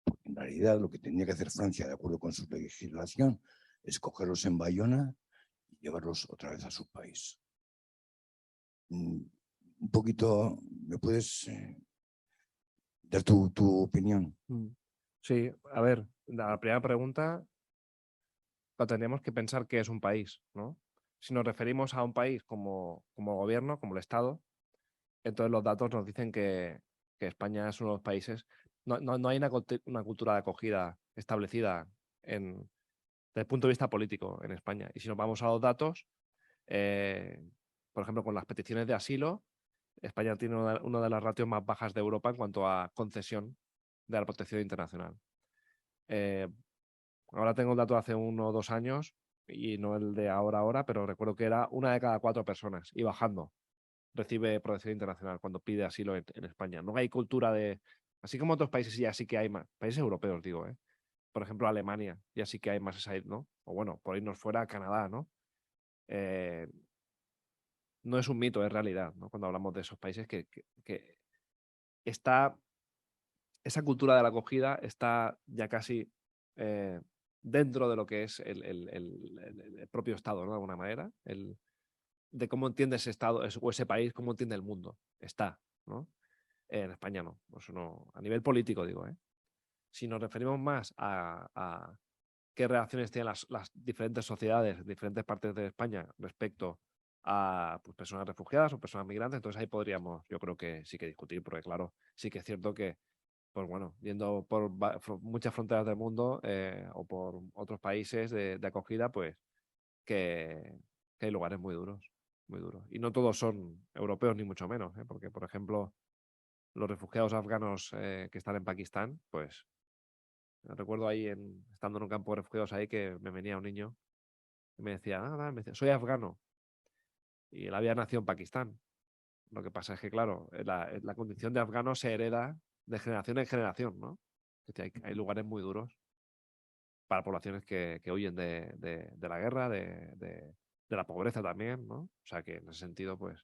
Porque en realidad lo que tenía que hacer Francia, de acuerdo con su legislación, es cogerlos en Bayona y llevarlos otra vez a su país. Un poquito, ¿me puedes dar tu opinión? Sí, a ver, la primera pregunta, tendríamos que pensar qué es un país, ¿no? Si nos referimos a un país como gobierno, como el Estado, entonces los datos nos dicen que España es uno de los países. No hay una cultura de acogida establecida desde el punto de vista político en España. Y si nos vamos a los datos, por ejemplo, con las peticiones de asilo, España tiene una de las ratios más bajas de Europa en cuanto a concesión de la protección internacional. Ahora tengo el dato de hace 1 o 2 años y no el de ahora, pero recuerdo que era 1 de cada 4 personas y bajando recibe protección internacional cuando pide asilo en España. No hay cultura de... Así como otros países ya sí que hay más, países europeos digo, por ejemplo Alemania, ya sí que hay más esa, ¿no? O bueno, por irnos fuera a Canadá, ¿no? No es un mito, es realidad, ¿no? Cuando hablamos de esos países que está... Esa cultura de la acogida está ya casi dentro de lo que es el propio Estado, ¿no? De alguna manera. De cómo entiende ese Estado o ese país, cómo entiende el mundo. Está, ¿no? En España no. Eso no. A nivel político, digo, ¿eh? Si nos referimos más a qué relaciones tienen las diferentes sociedades, diferentes partes de España respecto a pues, personas refugiadas o personas migrantes, entonces ahí podríamos, yo creo que sí que discutir, porque claro, sí que es cierto que pues bueno, yendo por muchas fronteras del mundo o por otros países de acogida, pues que hay lugares muy duros, muy duros. Y no todos son europeos, ni mucho menos, porque, por ejemplo, los refugiados afganos que están en Pakistán, pues recuerdo ahí, estando en un campo de refugiados ahí, que me venía un niño y me decía, soy afgano. Y él había nacido en Pakistán. Lo que pasa es que, claro, la condición de afgano se hereda de generación en generación, ¿no? Hay lugares muy duros para poblaciones que huyen de la guerra, de la pobreza también, ¿no? O sea que en ese sentido, pues...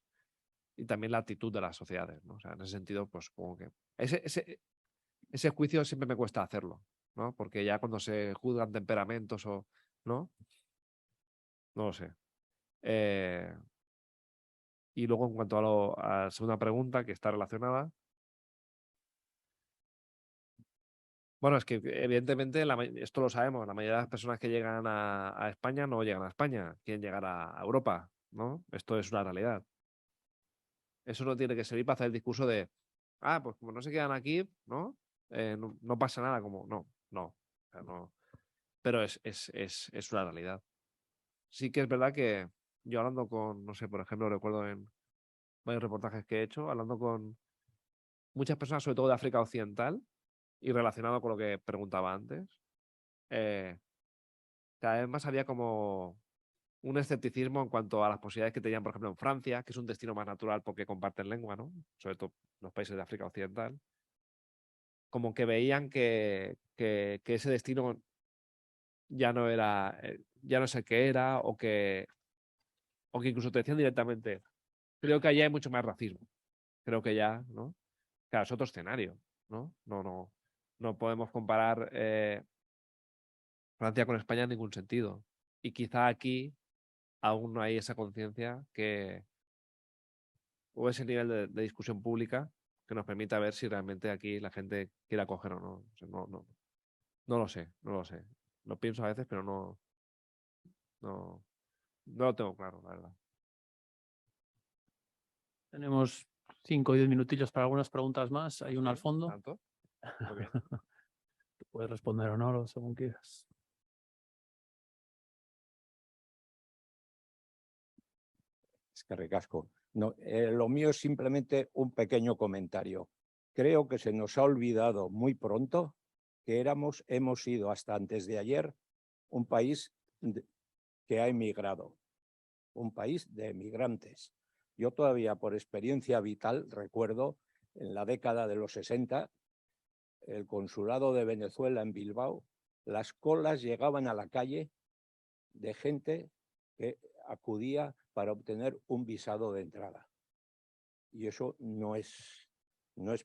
Y también la actitud de las sociedades, ¿no? O sea, en ese sentido, pues como que... Ese juicio siempre me cuesta hacerlo, ¿no? Porque ya cuando se juzgan temperamentos o... ¿no? No lo sé. Y luego, en cuanto a la segunda pregunta, que está relacionada, bueno, es que evidentemente esto lo sabemos, la mayoría de las personas que llegan a España no llegan a España, quieren llegar a Europa, ¿no? Esto es una realidad. Eso no tiene que servir para hacer el discurso de, pues como no se quedan aquí, ¿no? No pasa nada, como, no. O sea, no. Pero es una realidad. Sí que es verdad que yo hablando con, no sé, por ejemplo, recuerdo en varios reportajes que he hecho, hablando con muchas personas, sobre todo de África Occidental, y relacionado con lo que preguntaba antes, cada vez más había como un escepticismo en cuanto a las posibilidades que tenían, por ejemplo, en Francia, que es un destino más natural porque comparten lengua, ¿no? Sobre todo los países de África Occidental, como que veían que ese destino ya no era, ya no es el que era, o que incluso te decían directamente, creo que allá hay mucho más racismo. Creo que ya, ¿no? Claro, es otro escenario, ¿no? No podemos comparar Francia con España en ningún sentido. Y quizá aquí aún no hay esa conciencia o ese nivel de discusión pública que nos permita ver si realmente aquí la gente quiere acoger o no. O sea, no lo sé, no lo sé. Lo pienso a veces, pero no lo tengo claro, la verdad. Tenemos 5 o 10 minutillos para algunas preguntas más. Hay una al fondo. ¿Tanto? ¿Por qué? Tú puedes responder o no, según quieras. Es que recasco. No, lo mío es simplemente un pequeño comentario. Creo que se nos ha olvidado muy pronto que hemos sido hasta antes de ayer un país que ha emigrado, un país de emigrantes. Yo todavía por experiencia vital recuerdo en la década de los 60 el consulado de Venezuela en Bilbao, las colas llegaban a la calle de gente que acudía para obtener un visado de entrada. Y eso no es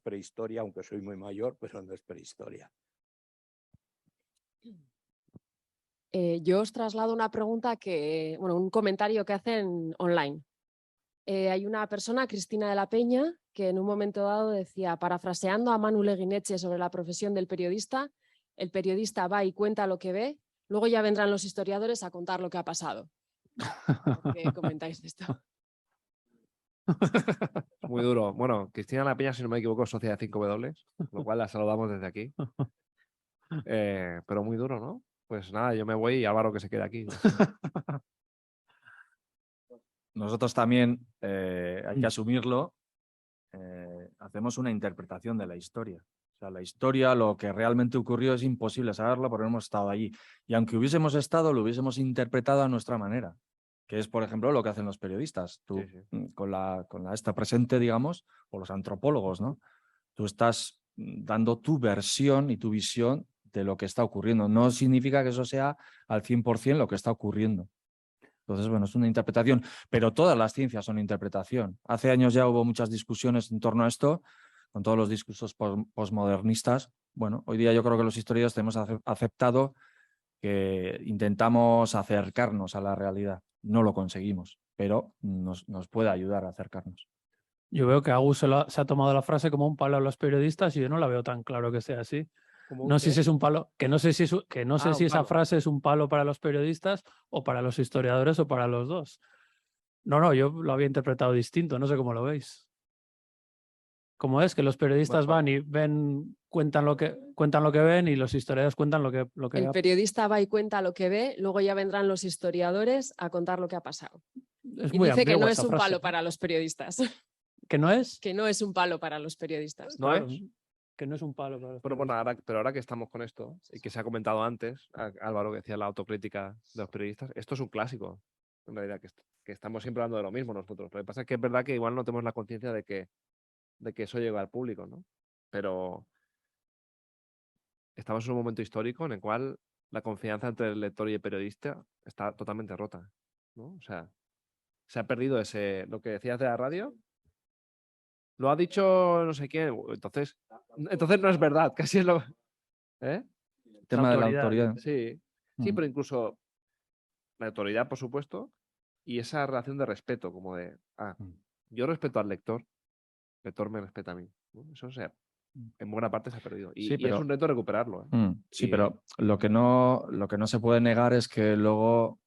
prehistoria, aunque soy muy mayor, pero no es prehistoria. Yo os traslado una pregunta un comentario que hacen online. Hay una persona, Cristina de la Peña, que en un momento dado decía, parafraseando a Manu Leguineche sobre la profesión del periodista, el periodista va y cuenta lo que ve, luego ya vendrán los historiadores a contar lo que ha pasado. ¿Qué comentáis de esto? Muy duro. Bueno, Cristina La Peña, si no me equivoco, es socia de 5W, lo cual la saludamos desde aquí. Pero muy duro, ¿no? Pues nada, yo me voy y Álvaro que se quede aquí. Nosotros también, hay que asumirlo, hacemos una interpretación de la historia. O sea, la historia, lo que realmente ocurrió es imposible saberlo porque no hemos estado allí. Y aunque hubiésemos estado, lo hubiésemos interpretado a nuestra manera, que es, por ejemplo, lo que hacen los periodistas. Tú, Sí. con la esta presente, digamos, o los antropólogos, ¿no? Tú estás dando tu versión y tu visión de lo que está ocurriendo. No significa que eso sea al 100% lo que está ocurriendo. Entonces, bueno, es una interpretación, pero todas las ciencias son interpretación. Hace años ya hubo muchas discusiones en torno a esto, con todos los discursos posmodernistas. Bueno, hoy día yo creo que los historiadores tenemos aceptado que intentamos acercarnos a la realidad. No lo conseguimos, pero nos puede ayudar a acercarnos. Yo veo que Agus se ha tomado la frase como un palo a los periodistas y yo no la veo tan claro que sea así. No sé si es un palo, que no sé si, si esa frase es un palo para los periodistas o para los historiadores o para los dos. No, yo lo había interpretado distinto, no sé cómo lo veis. ¿Cómo es? Que los periodistas van y cuentan lo que ven y los historiadores cuentan lo que El periodista va y cuenta lo que ve, luego ya vendrán los historiadores a contar lo que ha pasado. es Y muy dice que no ambigua es esa un frase, palo ¿no? para los periodistas. ¿Que no es? Que no es un palo para los periodistas. ¿No Claro, es? que no es un palo para los Bueno, periodistas. pero ahora que estamos con esto, y que se ha comentado antes, Álvaro, que decía la autocrítica de los periodistas, esto es un clásico, en realidad, que estamos siempre hablando de lo mismo nosotros. Lo que pasa es que es verdad que igual no tenemos la conciencia de que eso llega al público, ¿no? Pero estamos en un momento histórico en el cual la confianza entre el lector y el periodista está totalmente rota, ¿no? O sea, se ha perdido lo que decías de la radio. Lo ha dicho no sé quién, entonces no es verdad, casi es lo... ¿Eh? El tema de la autoridad. autoridad. Sí, pero incluso la autoridad, por supuesto, y esa relación de respeto, como de, yo respeto al lector, el lector me respeta a mí, ¿no? Eso, o sea, en buena parte se ha perdido. Y, Sí, y es un reto recuperarlo, ¿eh? Sí, Y- pero lo que no se puede negar es que luego,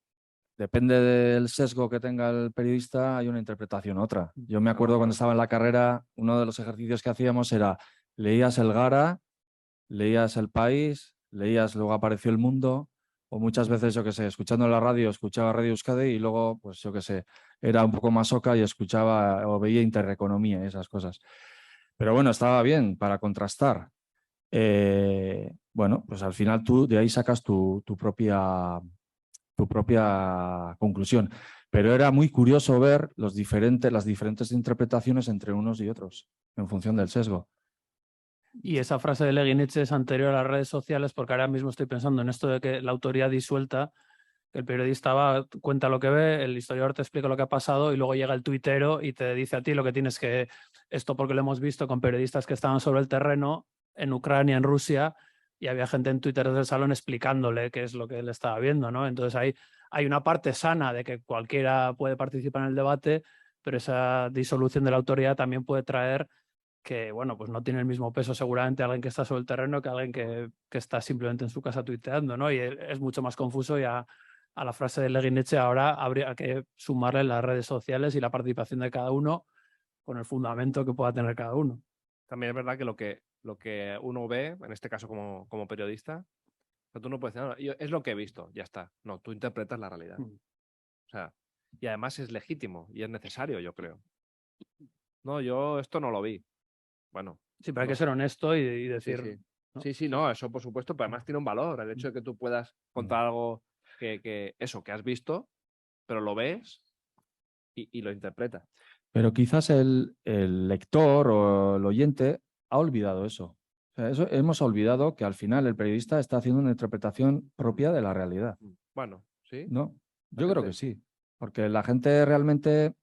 depende del sesgo que tenga el periodista, hay una interpretación otra. Yo me acuerdo cuando estaba en la carrera, uno de los ejercicios que hacíamos era, leías el Gara, leías El País, leías Luego apareció El Mundo, o muchas veces, yo qué sé, escuchando la radio, escuchaba Radio Euskadi y luego, pues yo qué sé, era un poco más oca y escuchaba o veía Intereconomía y esas cosas. Pero bueno, estaba bien para contrastar. Bueno, pues al final tú de ahí sacas tu propia conclusión. Pero era muy curioso ver las diferentes interpretaciones entre unos y otros en función del sesgo. Y esa frase de Leguineche es anterior a las redes sociales porque ahora mismo estoy pensando en esto de que la autoridad disuelta, que el periodista va, cuenta lo que ve, el historiador te explica lo que ha pasado y luego llega el tuitero y te dice a ti lo que tienes que... Esto porque lo hemos visto con periodistas que estaban sobre el terreno en Ucrania, en Rusia, y había gente en Twitter del salón explicándole qué es lo que él estaba viendo, ¿no? Entonces hay una parte sana de que cualquiera puede participar en el debate, pero esa disolución de la autoridad también puede traer que bueno, pues no tiene el mismo peso seguramente alguien que está sobre el terreno que alguien que está simplemente en su casa tuiteando, ¿no? Y es mucho más confuso y a la frase de Leguineche ahora habría que sumarle las redes sociales y la participación de cada uno con el fundamento que pueda tener cada uno. También es verdad que lo que uno ve, en este caso como periodista, tú no puedes decir, no, es lo que he visto, ya está. No, tú interpretas la realidad. O sea, y además es legítimo y es necesario, yo creo. No, yo esto no lo vi. Bueno. Sí, pero hay no que ser honesto y decir... Sí, sí. ¿no? Sí, no, eso por supuesto, pero además tiene un valor. El hecho de que tú puedas contar algo que has visto, pero lo ves y lo interpretas. Pero quizás el lector o el oyente ha olvidado eso. O sea, hemos olvidado que al final el periodista está haciendo una interpretación propia de la realidad. Bueno, sí. ¿No? La Yo creo gente- que sí. Porque la gente realmente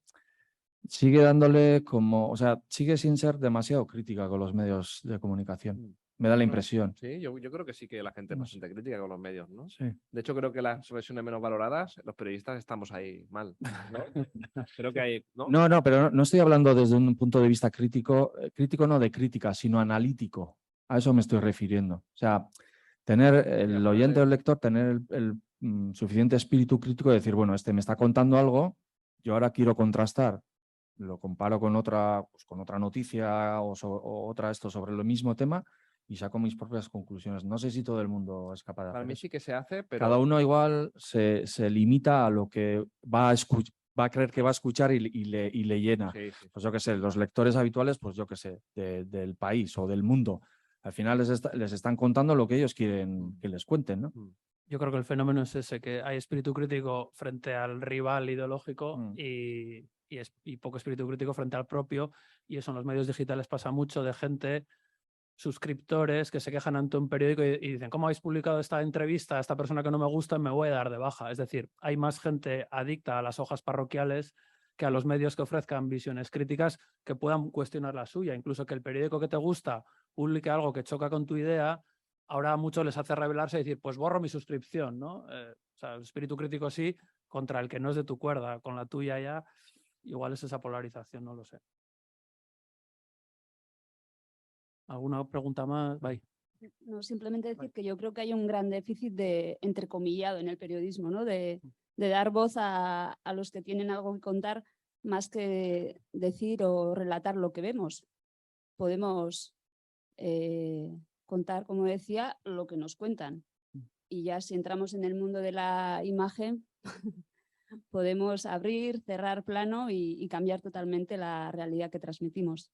sigue dándole como, o sea, sigue sin ser demasiado crítica con los medios de comunicación. Me da la Bueno, impresión. Sí, yo creo que sí que la gente es No bastante crítica con los medios, ¿no? Sí. De hecho, creo que las versiones menos valoradas, los periodistas estamos ahí mal, ¿no? Creo que hay... ¿no? No, pero no estoy hablando desde un punto de vista crítico, crítico no de crítica, sino analítico. A eso me estoy refiriendo. O sea, tener el oyente o el lector, tener el suficiente espíritu crítico de decir, bueno, este me está contando algo, yo ahora quiero contrastar, lo comparo con otra, pues, con otra noticia o otra esto sobre el mismo tema y saco mis propias conclusiones. No sé si todo el mundo es capaz de Para hacer mí eso. sí que se hace, pero... Cada uno igual se limita a lo que va a creer que va a escuchar y le llena. Sí, sí. Pues yo qué sé, los lectores habituales, pues yo qué sé, del país o del mundo. Al final les están contando lo que ellos quieren que les cuenten, ¿no? Yo creo que el fenómeno es ese, que hay espíritu crítico frente al rival ideológico y poco espíritu crítico frente al propio, y eso en los medios digitales pasa mucho, de gente, suscriptores que se quejan ante un periódico y dicen, ¿cómo habéis publicado esta entrevista a esta persona que no me gusta? Me voy a dar de baja. Es decir, hay más gente adicta a las hojas parroquiales que a los medios que ofrezcan visiones críticas que puedan cuestionar la suya. Incluso que el periódico que te gusta publique algo que choca con tu idea, ahora a muchos les hace rebelarse y decir, pues borro mi suscripción, ¿no? O sea, el espíritu crítico sí, contra el que no es de tu cuerda, con la tuya ya, igual es esa polarización, no lo sé. ¿Alguna pregunta más? Bye. No, simplemente decir que yo creo que hay un gran déficit de entrecomillado en el periodismo, ¿no? De dar voz a los que tienen algo que contar más que decir o relatar lo que vemos. Podemos contar, como decía, lo que nos cuentan. Y ya si entramos en el mundo de la imagen, podemos abrir, cerrar plano y cambiar totalmente la realidad que transmitimos.